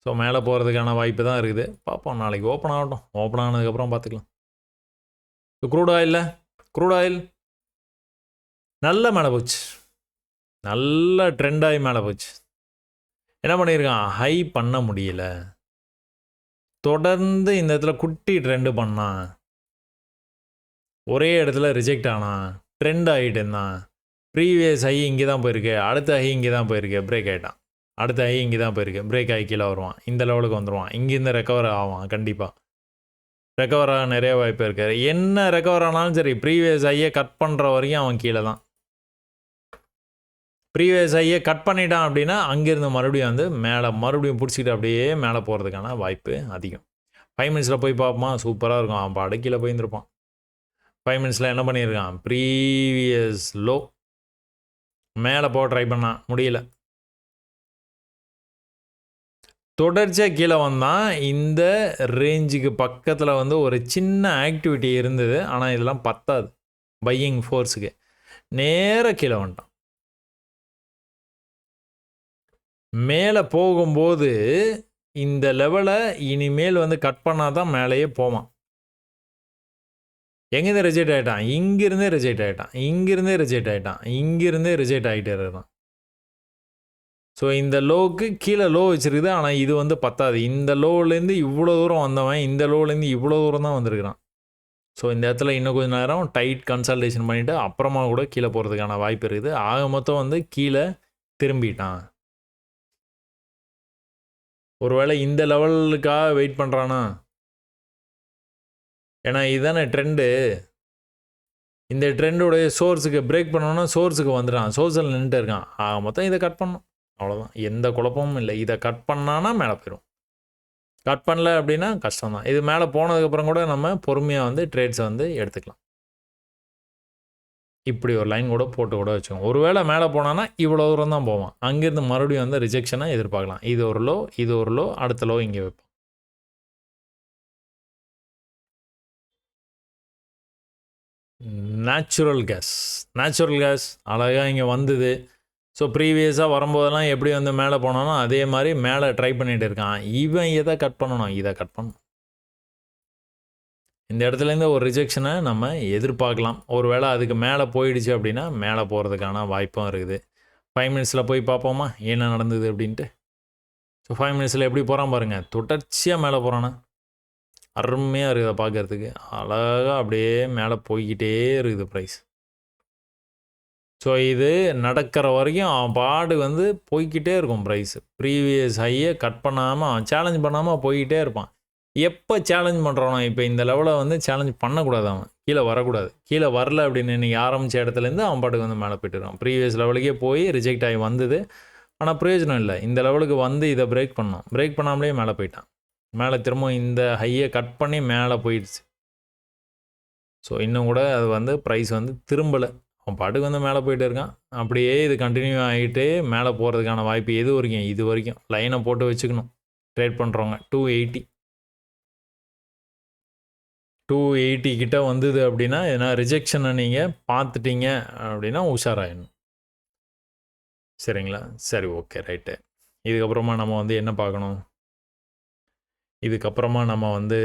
ஸோ மேலே போகிறதுக்கான வாய்ப்பு தான் இருக்குது. பார்ப்போம், நாளைக்கு ஓப்பன் ஆகட்டும். ஓப்பன் ஆனதுக்கப்புறம் பார்த்துக்கலாம். ஸோ க்ரூட் ஆயில் நல்ல மேலே போச்சு, நல்ல ட்ரெண்டாகி மேலே போச்சு. என்ன பண்ணியிருக்கான், ஹை பண்ண முடியல, தொடர்ந்து இந்த இடத்துல குட்டி ட்ரெண்டு பண்ணான், ஒரே இடத்துல ரிஜெக்ட் ஆனான், ட்ரெண்ட் ஆகிட்டு இருந்தான். ப்ரீவியஸ் ஹை இங்கே தான் போயிருக்கு, அடுத்த ஹை இங்கே தான் போயிருக்கு, பிரேக் ஆகிட்டான். அடுத்த ஹை இங்கே தான் போயிருக்கு, பிரேக் ஆகி கீழே வருவான், இந்த லெவலுக்கு வந்துடுவான், இங்கேருந்து ரெக்கவர் ஆவான். கண்டிப்பாக ரெக்கவர் ஆக நிறைய வாய்ப்பு இருக்குது. என்ன ரெக்கவர் ஆனாலும் சரி, ப்ரீவியஸ் ஹையை கட் பண்ணுற வரைக்கும் அவன் கீழே தான். ப்ரீவியஸ் ஹையை கட் பண்ணிட்டான் அப்படின்னா அங்கேருந்து மறுபடியும் வந்து மேலே மறுபடியும் பிடிச்சிக்கிட்டு அப்படியே மேலே போகிறதுக்கான வாய்ப்பு அதிகம். 5 மினிட்ஸில் போய் பார்ப்போமா, சூப்பராக இருக்கும். அவன் பாடு கீழே போயிருந்துருப்பான். 5 மினிட்ஸில் என்ன பண்ணியிருக்கான், ப்ரீவியஸ் லோ மேலே போக ட்ரை பண்ணான், முடியல, தொடர்ச்சியாக கீழே வந்தான். இந்த ரேஞ்சுக்கு பக்கத்தில் வந்து ஒரு சின்ன ஆக்டிவிட்டி இருந்தது, ஆனால் இதெல்லாம் பத்தாது பையிங் ஃபோர்ஸுக்கு. நேராக கீழே வந்துட்டான். மேலே போகும்போது இந்த லெவலை இனிமேல் வந்து கட் பண்ணால் தான் மேலேயே போவான். எங்கேருந்து ரிஜெக்ட் ஆகிட்டான், இங்கிருந்தே ரிஜெக்ட் ஆகிட்டான், இங்கிருந்தே ரிஜெக்ட் ஆகிட்டான், இங்கிருந்தே ரிஜெக்ட் ஆகிட்டே இருக்கான். ஸோ இந்த லோவுக்கு கீழே லோ வச்சுருக்குது, ஆனால் இது வந்து பத்தாது. இந்த லோவிலேருந்து இவ்வளோ தூரம் வந்தவன் இந்த லோவிலேருந்து இவ்வளோ தூரம் தான் வந்திருக்கிறான். ஸோ இந்த இடத்துல இன்னும் கொஞ்சம் நேரம் டைட் கன்சல்டேஷன் பண்ணிவிட்டு அப்புறமா கூட கீழே போகிறதுக்கான வாய்ப்பு இருக்குது. ஆக மொத்தம் வந்து கீழே திரும்பிட்டான். ஒருவேளை இந்த லெவலுக்காக வெயிட் பண்ணுறானா, ஏன்னா இதுதானே ட்ரெண்டு. இந்த ட்ரெண்டோடைய சோர்ஸுக்கு பிரேக் பண்ணோன்னா சோர்ஸுக்கு வந்துட்டான், சோர்ஸில் நின்றுட்டு இருக்கான். ஆக மொத்தம் இதை கட் பண்ணணும், அவ்வளோதான், எந்த குழப்பமும் இல்லை. இதை கட் பண்ணான்னா மேலே போயிடும், கட் பண்ணல அப்படின்னா கஷ்டம் தான். இது மேலே போனதுக்கப்புறம் கூட நம்ம பொறுமையாக வந்து ட்ரேட்ஸை வந்து எடுத்துக்கலாம். இப்படி ஒரு லைன் கூட போட்டு கூட வச்சுக்கோங்க. ஒருவேளை மேலே போனான்னா இவ்வளோ தூரம் தான் போவான், அங்கேருந்து மறுபடியும் வந்து ரிஜெக்ஷனை எதிர்பார்க்கலாம். இது ஒரு லோ, இது ஒரு லோ, அடுத்த லோ இங்கே வைப்போம். நேச்சுரல் கேஸ் அழகாக இங்கே வந்தது. ஸோ ப்ரீவியஸாக வரும்போதெல்லாம் எப்படி வந்து மேலே போனானோ அதே மாதிரி மேலே ட்ரை பண்ணிகிட்டு இருக்கான். இவன் எதை கட் பண்ணணும், இதை கட் பண்ணணும். இந்த இடத்துலேருந்து ஒரு ரிஜெக்ஷனை நம்ம எதிர்பார்க்கலாம். ஒரு வேளை அதுக்கு மேலே போயிடுச்சு அப்படின்னா மேலே போகிறதுக்கான வாய்ப்பும் இருக்குது. 5 மினிட்ஸில் போய் பார்ப்போமா என்ன நடந்தது அப்படின்ட்டு. ஸோ 5 மினிட்ஸில் எப்படி போகிறான் பாருங்கள், தொடர்ச்சியாக மேலே போகிறானா, அருமையாக இருக்குது பார்க்குறதுக்கு, அழகாக அப்படியே மேலே போய்கிட்டே இருக்குது ப்ரைஸ். ஸோ இது நடக்கிற வரைக்கும் அவன் பாடு வந்து போய்கிட்டே இருக்கும் ப்ரைஸ். ப்ரீவியஸ் ஹையை கட் பண்ணாமல் அவன் சேலஞ்ச் பண்ணாமல் போய்கிட்டே இருப்பான். எப்போ சேலஞ்ச் பண்ணுறானோ, இப்போ இந்த லெவலில் வந்து சேலஞ்ச் பண்ணக்கூடாது, அவன் கீழே வரக்கூடாது. கீழே வரல அப்படின்னு இன்றைக்கி ஆரம்பித்த இடத்துலேருந்து அவன் பாட்டுக்கு வந்து மேலே போய்ட்டு இருக்கான். ப்ரீவியஸ் லெவலுக்கே போய் ரிஜெக்ட் ஆகி வந்தது, ஆனால் பிரயோஜனம் இல்லை. இந்த லெவலுக்கு வந்து இதை பிரேக் பண்ணோம், பிரேக் பண்ணாமலே மேலே போயிட்டான். மேலே திரும்ப இந்த ஹையை கட் பண்ணி மேலே போயிடுச்சு. ஸோ இன்னும் கூட அது வந்து ப்ரைஸ் வந்து திரும்பலை, அவன் பாட்டுக்கு வந்து மேலே போயிட்டு இருக்கான். அப்படியே இது கண்டினியூ ஆகிட்டு மேலே போகிறதுக்கான வாய்ப்பு இது வரைக்கும் லைனை போட்டு வச்சுக்கணும். ட்ரேட் பண்ணுறவங்க 280 கிட்ட வந்தது அப்படின்னா, ஏன்னா ரிஜெக்ஷனை நீங்கள் பார்த்துட்டீங்க அப்படின்னா உஷாராயிடணும். சரிங்களா, சரி, ஓகே, ரைட்டு. இதுக்கப்புறமா நம்ம வந்து என்ன பார்க்கணும், இதுக்கப்புறமா நம்ம வந்து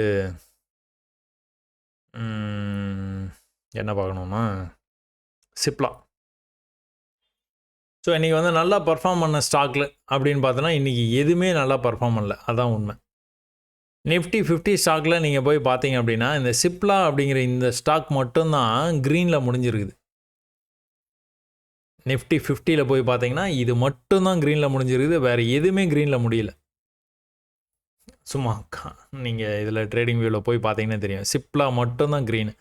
என்ன பார்க்கணும்னா சிப்லா. ஸோ இன்றைக்கி வந்து நல்லா பர்ஃபார்ம் பண்ண ஸ்டாக்கில் அப்படின்னு பார்த்தோன்னா இன்றைக்கி எதுவுமே நல்லா பர்ஃபார்ம் பண்ணல, அதான் உண்மை. நிஃப்டி 50 ஸ்டாக்கில் நீங்கள் போய் பார்த்தீங்க அப்படின்னா இந்த சிப்லா அப்படிங்கிற இந்த ஸ்டாக் மட்டும்தான் க்ரீனில் முடிஞ்சிருக்குது. நிஃப்டி 50ல் போய் பார்த்தீங்கன்னா இது மட்டும்தான் க்ரீனில் முடிஞ்சிருக்குது, வேறு எதுவுமே க்ரீனில் முடியல. சும்மா நீங்கள் இதில் ட்ரேடிங் வியூவில் போய் பார்த்தீங்கன்னா தெரியும், சிப்லா மட்டும்தான் க்ரீனு,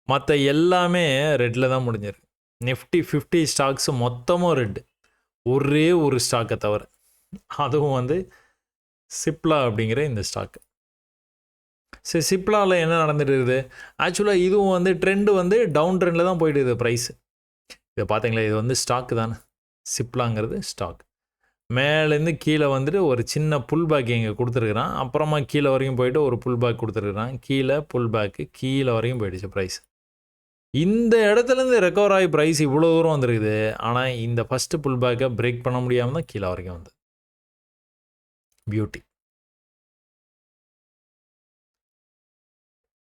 மற்ற எல்லாமே ரெட்டில் தான் முடிஞ்சிருக்கு. நிஃப்டி 50 ஸ்டாக்ஸு மொத்தமும் ரெட்டு, ஒரே ஒரு ஸ்டாக்கை தவிர, அதுவும் வந்து சிப்லா அப்படிங்கிற இந்த ஸ்டாக்கு. சரி, சிப்லாவில் என்ன நடந்துட்டு இருக்குது, ஆக்சுவலாக இதுவும் வந்து ட்ரெண்டு வந்து டவுன் ட்ரெண்டில் தான் போயிட்டு இருக்குது ப்ரைஸு. இதை பார்த்தீங்களா, இது வந்து ஸ்டாக்கு தானே, சிப்லாங்கிறது ஸ்டாக். மேலேருந்து கீழே வந்துட்டு ஒரு சின்ன புல் பேக் இங்கே கொடுத்துருக்குறான். அப்புறமா கீழே வரைக்கும் போயிட்டு ஒரு புல் பேக் கொடுத்துருக்குறான். கீழே புல் பேக்கு கீழே வரைக்கும் போயிடுச்சு ப்ரைஸ். இந்த இடத்துலேருந்து ரெக்கவர் ஆகி ப்ரைஸ் இவ்வளோ தூரம் வந்துருக்குது. ஆனால் இந்த ஃபஸ்ட்டு புல் பேக்கை பிரேக் பண்ண முடியாமல் தான் கீழே வரைக்கும் வந்து பியூட்டி.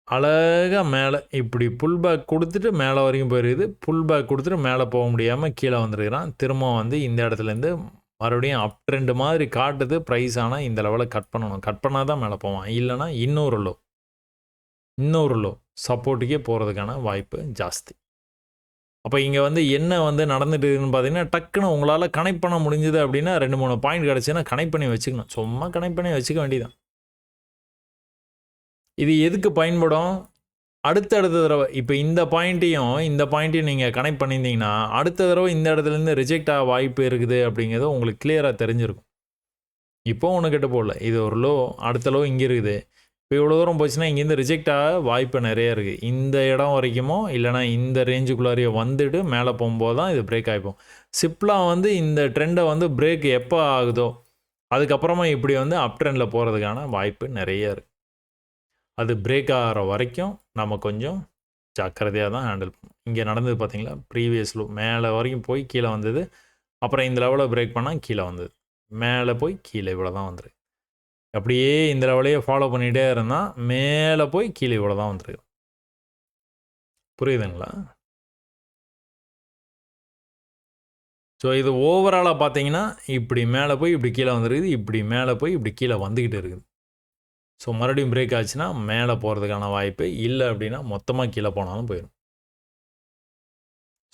அழகாக மேலே இப்படி புல் பேக் கொடுத்துட்டு மேலே வரைக்கும் போயிருக்குது. புல் பேக் கொடுத்துட்டு மேலே போக முடியாமல் கீழே வந்துருக்கிறான். திரும்ப வந்து இந்த இடத்துலேருந்து மறுபடியும் அப் ட்ரெண்டு மாதிரி காட்டுது. ப்ரைஸ் ஆனால் இந்த லெவலில் கட் பண்ணணும். கட் பண்ணால் தான் மேலே போவான். இல்லைனா இன்னொரு லோ சப்போர்ட்டுக்கே போகிறதுக்கான வாய்ப்பு ஜாஸ்தி. அப்போ இங்கே வந்து என்ன வந்து நடந்துட்டு இருக்குன்னு பார்த்தீங்கன்னா, டக்குன்னு உங்களால் கனெக்ட் பண்ண முடிஞ்சுது அப்படின்னா 2-3 பாயிண்ட் கிடச்சுன்னா கனெக்ட் பண்ணி வச்சுக்கணும். சும்மா கனெக்ட் பண்ணி வச்சுக்க வேண்டியதான். இது எதுக்கு பயன்படும்? அடுத்தடுத்த தடவை இப்போ இந்த பாயிண்ட்டையும் நீங்கள் கனெக்ட் பண்ணியிருந்தீங்கன்னா, அடுத்த தடவை இந்த இடத்துலேருந்து ரிஜெக்ட் ஆக வாய்ப்பு இருக்குது அப்படிங்கிறது உங்களுக்கு கிளியராக தெரிஞ்சிருக்கும். இப்போ ஒன்று கெட்டு போடல. இது ஒரு லோ, அடுத்த லோ இங்கே இருக்குது. இப்போ இவ்வளோ தூரம் போச்சுன்னா இங்கேருந்து ரிஜெக்ட் ஆக வாய்ப்பு நிறைய இருக்குது. இந்த இடம் வரைக்குமோ இல்லைனா இந்த ரேஞ்சுக்குள்ளாரையோ வந்துட்டு மேலே போகும்போது தான் இது பிரேக் ஆகிப்போம். சிப்லாம் வந்து இந்த ட்ரெண்டை வந்து பிரேக் எப்போ ஆகுதோ அதுக்கப்புறமா இப்படி வந்து அப் ட்ரெண்டில் போகிறதுக்கான வாய்ப்பு நிறைய இருக்குது. அது பிரேக் ஆகிற வரைக்கும் நம்ம கொஞ்சம் ஜாக்கிரதையாக தான் ஹேண்டில் பண்ணணும். இங்கே நடந்தது பார்த்தீங்களா, ப்ரீவியஸ் லோ மேலே வரைக்கும் போய் கீழே வந்தது. அப்புறம் இந்த லெவலில் பிரேக் பண்ணால் கீழே வந்தது. மேலே போய் கீழே இவ்வளோ தான் வந்துருக்கு. அப்படியே இந்த லெவலையே ஃபாலோ பண்ணிகிட்டே இருந்தால் மேலே போய் கீழே இவ்வளோ தான் வந்துருக்கு. புரியுதுங்களா? ஸோ இது ஓவராலாக பார்த்தீங்கன்னா இப்படி மேலே போய் இப்படி கீழே வந்துருக்குது. இப்படி மேலே போய் இப்படி கீழே வந்துக்கிட்டு இருக்குது. ஸோ மறுபடியும் பிரேக் ஆச்சுன்னா மேலே போகிறதுக்கான வாய்ப்பு இல்லை. அப்படின்னா மொத்தமாக கீழே போனாலும் போயிடும்.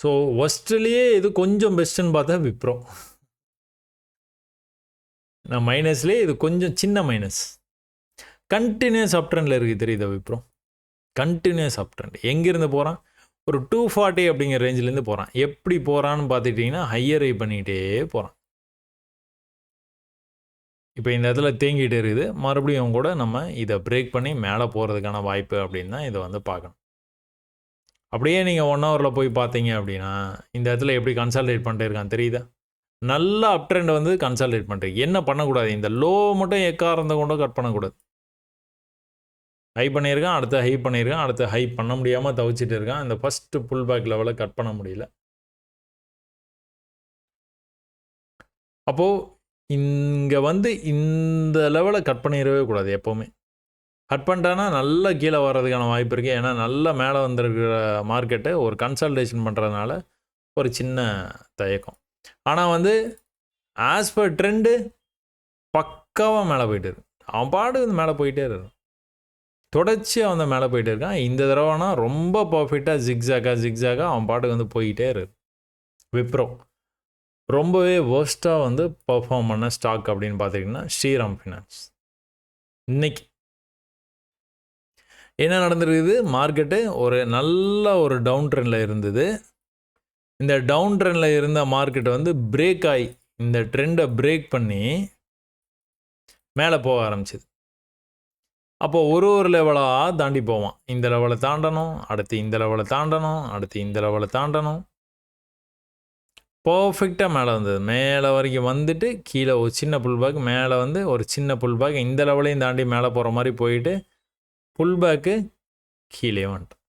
ஸோ ஒஸ்ட்லேயே இது கொஞ்சம் பெஸ்ட்டுன்னு பார்த்தா விப்ரோ. நான் மைனஸ்லேயே இது கொஞ்சம் சின்ன மைனஸ். கண்டினியூஸ் அப் ட்ரெண்டில் இருக்குது தெரியுதா விப்ரோ? கண்டினியூஸ் அப் ட்ரெண்ட். எங்கேருந்து போகிறான்? ஒரு 240 அப்படிங்கிற ரேஞ்சிலேருந்து போகிறான். எப்படி போகிறான்னு பார்த்துட்டிங்கன்னா ஹையர் ஐ பண்ணிகிட்டே போகிறான். இப்போ இந்த இடத்துல தேங்கிட்டு இருக்குது. மறுபடியும் கூட நம்ம இதை பிரேக் பண்ணி மேலே போகிறதுக்கான வாய்ப்பு அப்படின்னு தான் இதை வந்து பார்க்கணும். அப்படியே நீங்கள் 1 ஹவரில் போய் பார்த்தீங்க அப்படின்னா இந்த இடத்துல எப்படி கன்சால்டேட் பண்ணிட்டு இருக்கான் தெரியுதா? நல்லா அப் ட்ரெண்ட் வந்து கன்சால்டேட் பண்ணிட்டு என்ன பண்ணக்கூடாது, இந்த லோ மட்டும் எக்காரந்த கொண்டு கட் பண்ணக்கூடாது. ஹை பண்ணியிருக்கான், அடுத்த ஹை பண்ணியிருக்கான், அடுத்த ஹை பண்ண முடியாமல் தவிச்சிட்டு இருக்கான். இந்த ஃபஸ்ட்டு புல் பேக் லெவலில் கட் பண்ண முடியல. அப்போது இங்கே வந்து இந்த லெவலில் கட் பண்ணிடவே கூடாது எப்போவுமே. கட் பண்ணிட்டான்னா நல்லா கீழே வர்றதுக்கான வாய்ப்பு இருக்குது. ஏன்னா நல்லா மேலே வந்திருக்கிற மார்க்கெட்டை ஒரு கன்சல்டேஷன் பண்ணுறதுனால ஒரு சின்ன தயக்கம். ஆனால் வந்து ஆஸ் பர் ட்ரெண்டு பக்காவாக மேலே போயிட்டு இருக்கு. அவன் பாடு வந்து மேலே போயிட்டே இருக்கான். தொடர்ச்சியாக வந்து மேலே போயிட்டே இருக்கான். இந்த தடவைனா ரொம்ப பர்ஃபெக்டாக ஜிக்ஸாகாக அவன் பாட்டுக்கு வந்து போயிட்டே இருக்கு. விப்ரோ ரொம்பவே வேர்ஸ்ட்டாக வந்து பர்ஃபார்ம் பண்ண ஸ்டாக் அப்படின்னு பார்த்திங்கன்னா ஸ்ரீராம் ஃபினான்ஸ். இன்னைக்கு என்ன நடந்துருக்குது? மார்க்கெட்டு ஒரு நல்ல ஒரு டவுன் ட்ரெண்டில் இருந்தது. இந்த டவுன் ட்ரெண்டில் இருந்த மார்க்கெட் வந்து பிரேக் ஆகி இந்த ட்ரெண்டை பிரேக் பண்ணி மேலே போக ஆரம்பிச்சிது. அப்போது ஒரு லெவலாக தாண்டி போவான். இந்த லெவலை தாண்டணும், அடுத்து இந்த லெவலை தாண்டணும், அடுத்து இந்த லெவலை தாண்டணும். பர்ஃபெக்டாக மேலே வந்தது. மேலே வரைக்கும் வந்துட்டு கீழே ஒரு சின்ன புல் பேக், மேலே வந்து ஒரு சின்ன புல் பேக், இந்த லெவலையும் தாண்டி மேலே போகிற மாதிரி போயிட்டு புல் பேக்கு கீழே வந்துட்டோம்.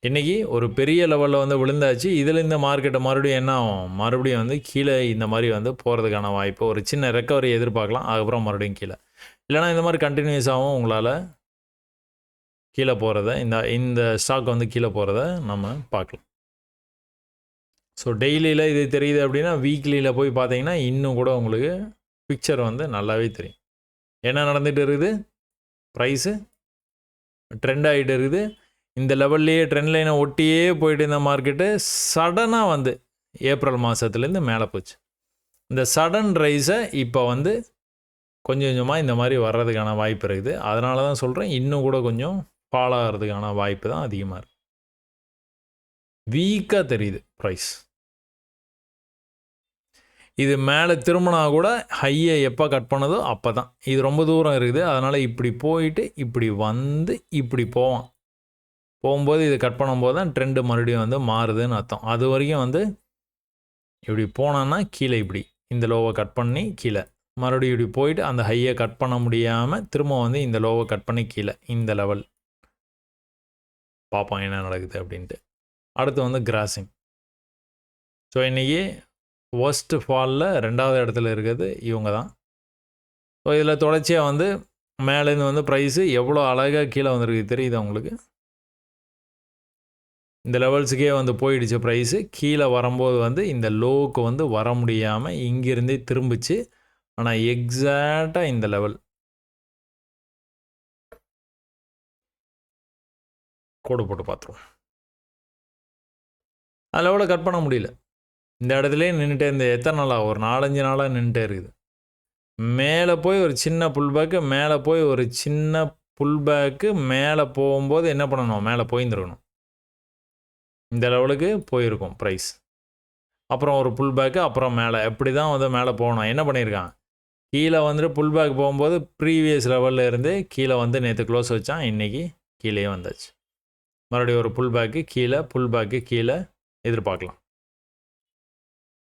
இன்றைக்கி ஒரு பெரிய லெவலில் வந்து விழுந்தாச்சு. இதில் இந்த மார்க்கெட்டை மறுபடியும் என்ன ஆகும்? மறுபடியும் வந்து கீழே இந்த மாதிரி வந்து போகிறதுக்கான வாய்ப்பு, ஒரு சின்ன ரெக்கவரி எதிர்பார்க்கலாம். அதுக்கப்புறம் மறுபடியும் கீழே, இல்லைனா இந்த மாதிரி கண்டினியூஸாகவும் உங்களால் கீழே போகிறத இந்த ஸ்டாக் வந்து கீழே போகிறத நம்ம பார்க்கலாம். ஸோ டெய்லியில் இது தெரியுது அப்படின்னா வீக்லியில் போய் பார்த்தீங்கன்னா இன்னும் கூட உங்களுக்கு பிக்சர் வந்து நல்லாவே தெரியும். என்ன நடந்துகிட்டு இருக்குது? ப்ரைஸு ட்ரெண்ட் ஆகிட்டு இருக்குது. இந்த லெவல்லையே ட்ரெண்ட் லைனை ஒட்டியே போயிட்டு இருந்த மார்க்கெட்டு சடனாக வந்து ஏப்ரல் மாதத்துலேருந்து மேலே போச்சு. இந்த சடன் ரைஸை இப்போ வந்து கொஞ்சம் கொஞ்சமாக இந்த மாதிரி வர்றதுக்கான வாய்ப்பு இருக்குது. அதனால தான் சொல்கிறேன், இன்னும் கூட கொஞ்சம் ஃபால் ஆகிறதுக்கான வாய்ப்பு தான் அதிகமாக இருக்குது. வீக்காக தெரியுது ப்ரைஸ். இது மேலே திரும்பினா கூட ஹையை எப்போ கட் பண்ணதோ அப்போ தான். இது ரொம்ப தூரம் இருக்குது. அதனால் இப்படி போயிட்டு இப்படி வந்து இப்படி போவான். போகும்போது இது கட் பண்ணும்போது தான் ட்ரெண்டு மறுபடியும் வந்து மாறுதுன்னு அர்த்தம். அது வரைக்கும் வந்து இப்படி போனான்னா கீழே இப்படி இந்த லோவை கட் பண்ணி கீழே மறுபடியும் இப்படி போயிட்டு அந்த ஹையை கட் பண்ண முடியாமல் திரும்ப வந்து இந்த லோவை கட் பண்ணி கீழே இந்த லெவல் பார்ப்போம் என்ன நடக்குது அப்படின்ட்டு. அடுத்து வந்து கிராசிங். ஸோ இன்றைக்கி ஒர்ஸ்ட் ஃபாலில் 2வது இடத்துல இருக்கிறது இவங்க தான். ஸோ இதில் தொடர்ச்சியாக வந்து மேலேருந்து வந்து ப்ரைஸு எவ்வளோ அழகாக கீழே வந்துருக்கு தெரியுது உங்களுக்கு. இந்த லெவல்ஸுக்கே வந்து போயிடுச்சு ப்ரைஸு. கீழே வரும்போது வந்து இந்த லோவுக்கு வந்து வர முடியாமல் இங்கிருந்தே திரும்பிச்சு. ஆனால் எக்ஸாக்டாக இந்த லெவல் கோடு போட்டு பார்த்துருவோம். அந்த லெவலை கட் பண்ண முடியல. இந்த இடத்துலேயே நின்றுட்டே இந்த எத்தனை நாளாக ஒரு 4-5 நாளாக நின்றுட்டே இருக்குது. மேலே போய் ஒரு சின்ன புல்பேக்கு, மேலே போய் ஒரு சின்ன புல்பேக்கு, மேலே போகும்போது என்ன பண்ணணும், மேலே போயிருந்துருக்கணும். இந்த லெவலுக்கு போயிருக்கும் ப்ரைஸ். அப்புறம் ஒரு புல்பேக்கு, அப்புறம் மேலே, எப்படி தான் வந்து மேலே போகணும். என்ன பண்ணியிருக்கான், கீழே வந்துட்டு புல்பேக் போகும்போது ப்ரீவியஸ் லெவலில் இருந்து கீழே வந்து நேற்று க்ளோஸ் வச்சான், இன்றைக்கி கீழே வந்தாச்சு. மறுபடியும் ஒரு புல்பேக்கு கீழே எதிர்பார்க்கலாம்.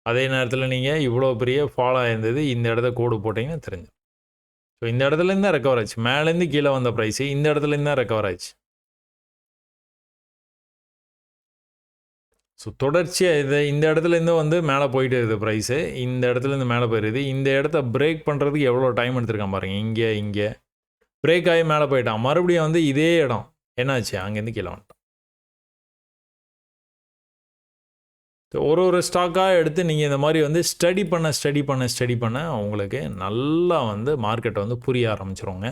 அதே நேரத்தில் நீங்கள் இவ்வளோ பெரிய ஃபால் ஆயிருந்தது, இந்த இடத்த கோடு போட்டிங்கன்னா தெரிஞ்சு. ஸோ இந்த இடத்துலேருந்து தான் ரெக்கவர் ஆச்சு. மேலேருந்து கீழே வந்த ப்ரைஸு இந்த இடத்துலேருந்து தான் ரெக்கவர் ஆச்சு. ஸோ தொடர்ச்சியாக இந்த இடத்துலேருந்து வந்து மேலே போயிட்டு இருக்குது ப்ரைஸு. இந்த இடத்துலேருந்து மேலே போயிடுது. இந்த இடத்த பிரேக் பண்ணுறதுக்கு எவ்வளோ டைம் எடுத்திருக்கான் பாருங்கள். இங்கே பிரேக் ஆகி மேலே போயிட்டான். மறுபடியும் வந்து இதே இடம் என்னாச்சு, அங்கேருந்து கீழே வந்துட்டான். ஒரு ஸ்டாக்காக எடுத்து நீங்கள் இந்த மாதிரி வந்து ஸ்டடி பண்ண உங்களுக்கு நல்லா வந்து மார்க்கெட்டை வந்து புரிய ஆரம்பிச்சிருவோங்க.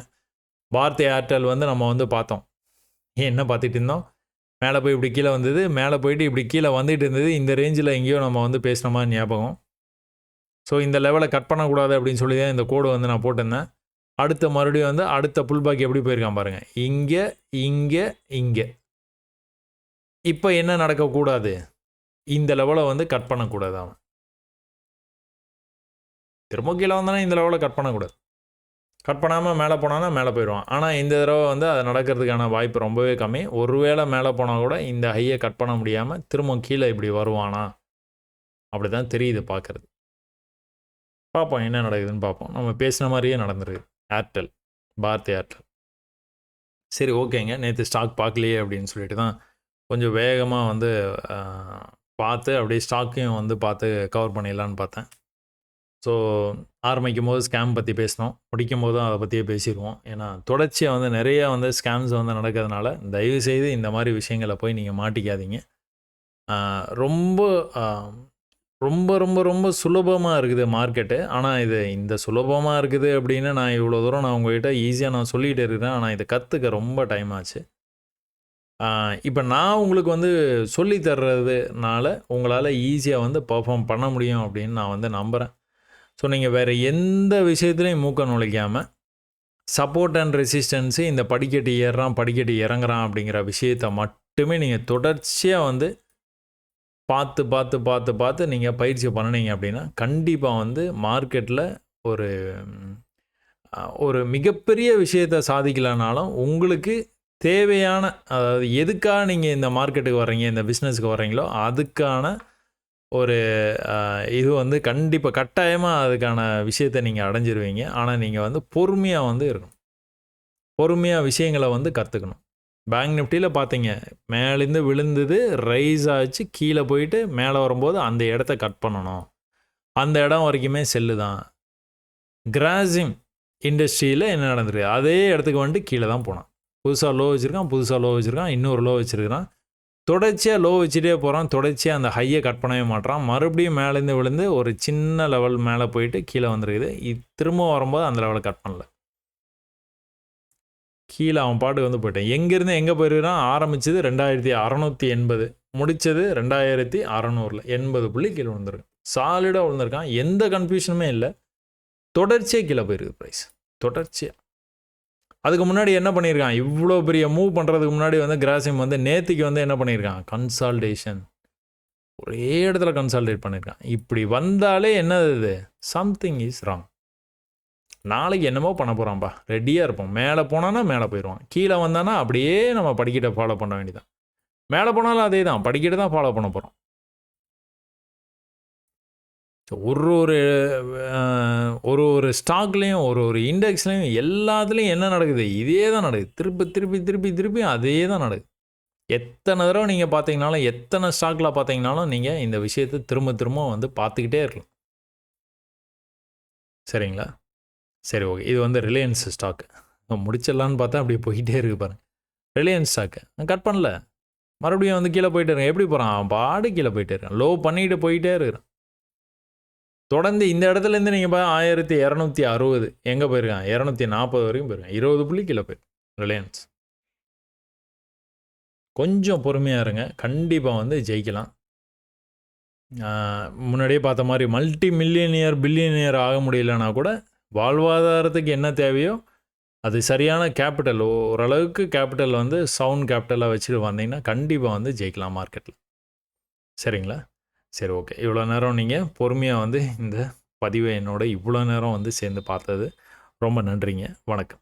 பாரதி ஏர்டெல் வந்து நம்ம வந்து பார்த்தோம். என்ன பார்த்துட்டு இருந்தோம், மேலே போய் இப்படி கீழே வந்தது, மேலே போயிட்டு இப்படி கீழே வந்துட்டு இருந்தது. இந்த ரேஞ்சில் எங்கேயோ நம்ம வந்து பேசின மாதிரி ஞாபகம். ஸோ இந்த லெவலை கட் பண்ணக்கூடாது அப்படின்னு சொல்லி தான் இந்த கோடு வந்து நான் போட்டிருந்தேன். அடுத்த மறுபடியும் வந்து அடுத்த புல்பாக் எப்படி போயிருக்கான் பாருங்கள். இங்கே இப்போ என்ன நடக்கக்கூடாது, இந்த லெவலை வந்து கட் பண்ணக்கூடாது. அவன் திரும்ப கீழே வந்தானே இந்த லெவலை கட் பண்ணக்கூடாது. கட் பண்ணாமல் மேலே போனான்னா மேலே போயிடுவான். ஆனால் இந்த தடவை வந்து அது நடக்கிறதுக்கான வாய்ப்பு ரொம்பவே கம்மி. ஒருவேளை மேலே போனால் கூட இந்த ஹையை கட் பண்ண முடியாமல் திரும்ப கீழே இப்படி வருவானா, அப்படி தான் தெரியுது பார்க்குறது. பார்ப்போம் என்ன நடக்குதுன்னு பார்ப்போம். நம்ம பேசின மாதிரியே நடந்துருக்கு. Airtel, Bharti Airtel. சரி ஓகேங்க, நேற்று ஸ்டாக் பார்க்கலையே அப்படின்னு சொல்லிட்டு தான் கொஞ்சம் வேகமாக வந்து பார்த்து அப்படியே ஸ்டாக்கையும் வந்து பார்த்து கவர் பண்ணிடலான்னு பார்த்தேன். ஸோ ஆரம்பிக்கும் போது ஸ்கேம் பற்றி பேசினோம், முடிக்கும் போதும் அதை பற்றியே பேசிடுவோம். ஏன்னா தொடர்ச்சியாக வந்து நிறையா வந்து ஸ்கேம்ஸ் வந்து நடக்கிறதுனால தயவுசெய்து இந்த மாதிரி விஷயங்களை போய் நீங்கள் மாட்டிக்காதீங்க. ரொம்ப ரொம்ப ரொம்ப ரொம்ப சுலபமாக இருக்குது மார்க்கெட்டு. ஆனால் இது இந்த சுலபமாக இருக்குது அப்படின்னு நான் இவ்வளோ தூரம் நான் உங்கள்கிட்ட ஈஸியாக நான் சொல்லிகிட்டு இருக்கிறேன். ஆனால் இதை கற்றுக்க ரொம்ப டைம் ஆச்சு. இப்போ நான் உங்களுக்கு வந்து சொல்லி தர்றதுனால உங்களால் ஈஸியாக வந்து பெர்ஃபார்ம் பண்ண முடியும் அப்படின்னு நான் வந்து நம்புகிறேன். ஸோ நீங்கள் வேறு எந்த விஷயத்துலையும் மூக்க நுழைக்காமல் சப்போர்ட் அண்ட் ரெசிஸ்டன்ஸு, இந்த படிக்கட்டு ஏறுறான் படிக்கட்டு இறங்குறான் அப்படிங்கிற விஷயத்தை மட்டுமே நீங்கள் தொடர்ச்சியாக வந்து பார்த்து நீங்கள் பயிற்சி பண்ணினீங்க அப்படின்னா கண்டிப்பாக வந்து மார்க்கெட்டில் ஒரு மிகப்பெரிய விஷயத்தை சாதிக்கலைனாலும் உங்களுக்கு தேவையான, அதாவது எதுக்காக நீங்கள் இந்த மார்க்கெட்டுக்கு வர்றீங்க, இந்த பிஸ்னஸுக்கு வர்றீங்களோ அதுக்கான ஒரு இது வந்து கண்டிப்பாக கட்டாயமாக அதுக்கான விஷயத்தை நீங்கள் அடைஞ்சிருவீங்க. ஆனால் நீங்கள் வந்து பொறுமையாக வந்து இருக்கணும். பொறுமையாக விஷயங்களை வந்து கற்றுக்கணும். பேங்க் நிஃப்டியில் பார்த்தீங்க, மேலேருந்து விழுந்தது, ரைஸ் ஆச்சு, கீழே போயிட்டு மேலே வரும்போது அந்த இடத்த கட் பண்ணணும். அந்த இடம் வரைக்குமே செல்லு தான். கிராசிம் இண்டஸ்ட்ரியில் என்ன நடந்திருக்கு, அதே இடத்துக்கு வந்துட்டு கீழே தான் போனான். புதுசாக லோ வச்சுருக்கான், இன்னொரு லோ வச்சுருக்கான், தொடர்ச்சியாக லோ வச்சுட்டே போகிறான், தொடர்ச்சியாக அந்த ஹையை கட் பண்ணவே மாட்டான். மறுபடியும் மேலேருந்து விழுந்து ஒரு சின்ன லெவல் மேலே போயிட்டு கீழே வந்துருக்குது. திரும்ப வரும்போது அந்த லெவலை கட் பண்ணல, கீழே அவன் பாட்டுக்கு வந்து போயிட்டான். எங்கேருந்து எங்கே போயிருக்கிறான், ஆரம்பித்தது 2680, முடித்தது 2600, 80 புள்ளி கீழே விழுந்திருக்கு. சாலிடாக விழுந்திருக்கான், எந்த கன்ஃபியூஷனுமே இல்லை. தொடர்ச்சியாக கீழே போயிருக்கு ப்ரைஸ், தொடர்ச்சியாக. அதுக்கு முன்னாடி என்ன பண்ணியிருக்கான், இவ்வளோ பெரிய மூவ் பண்ணுறதுக்கு முன்னாடி வந்து கிராசிம் வந்து நேற்றுக்கு வந்து என்ன பண்ணியிருக்கான், கன்சால்டேஷன், ஒரே இடத்துல கன்சால்டேட் பண்ணியிருக்கான். இப்படி வந்தாலே என்னது, இது சம்திங் இஸ் ராங். நாளைக்கு என்னமோ பண்ண போகிறான்ப்பா, ரெடியாக இருப்போம். மேலே போனான்னா மேலே போயிடுவான், கீழே வந்தானா அப்படியே நம்ம படிக்கிட்ட ஃபாலோ பண்ண வேண்டியதான். மேலே போனாலும் அதே தான், படிக்கிட்டு தான் ஃபாலோ பண்ண போகிறோம். ஒரு ஒரு ஒரு ஒரு ஸ்டாக்லேயும் ஒரு ஒரு இண்டெக்ஸ்லேயும் எல்லாத்துலேயும் என்ன நடக்குது? இதே தான் நடக்குது. திருப்பி அதே தான் நடக்குது. எத்தனை தடவை நீங்கள் பார்த்தீங்கனாலும், எத்தனை ஸ்டாக்கில் பார்த்தீங்கனாலும், நீங்கள் இந்த விஷயத்தை திரும்ப வந்து பார்த்துக்கிட்டே இருக்கலாம். சரிங்களா? சரி, ஓகே. இது வந்து ரிலையன்ஸ் ஸ்டாக். முடிச்சிடலான்னு பார்த்தா அப்படியே போயிட்டே இருக்கு பாருங்க. ரிலையன்ஸ் ஸ்டாக்கு நான் கட் பண்ணல. மறுபடியும் வந்து கீழே போயிட்டே இருக்கேன். எப்படி போகிறான்? அவன் பாடு கீழே போயிட்டே இருக்கான். லோ பண்ணிட்டு போயிட்டே இருக்கிறான். தொடர்ந்து இந்த இடத்துலேருந்து நீங்கள் 1260 எங்கே போயிருக்கான்? 240 வரைக்கும் போயிருக்கான். 20 புள்ளி கீழே போயிருக்கான் ரிலையன்ஸ். கொஞ்சம் பொறுமையாக இருங்க. கண்டிப்பாக வந்து ஜெயிக்கலாம். முன்னாடியே பார்த்த மாதிரி மல்டி மில்லியனியர் பில்லியனியர் ஆக முடியலன்னா கூட வாழ்வாதாரத்துக்கு என்ன தேவையோ அது சரியான கேபிட்டல், ஓரளவுக்கு கேபிட்டல் வந்து சவுண்ட் கேபிட்டலாக வச்சுட்டு வந்தீங்கன்னா கண்டிப்பாக வந்து ஜெயிக்கலாம் மார்க்கெட்டில். சரிங்களா? சரி, ஓகே. இவ்வளோ நேரம் நீங்கள் பொறுமையாக வந்து இந்த பதிவை என்னோட இவ்வளோ நேரம் வந்து சேர்ந்து பார்த்தது ரொம்ப நன்றிங்க. வணக்கம்.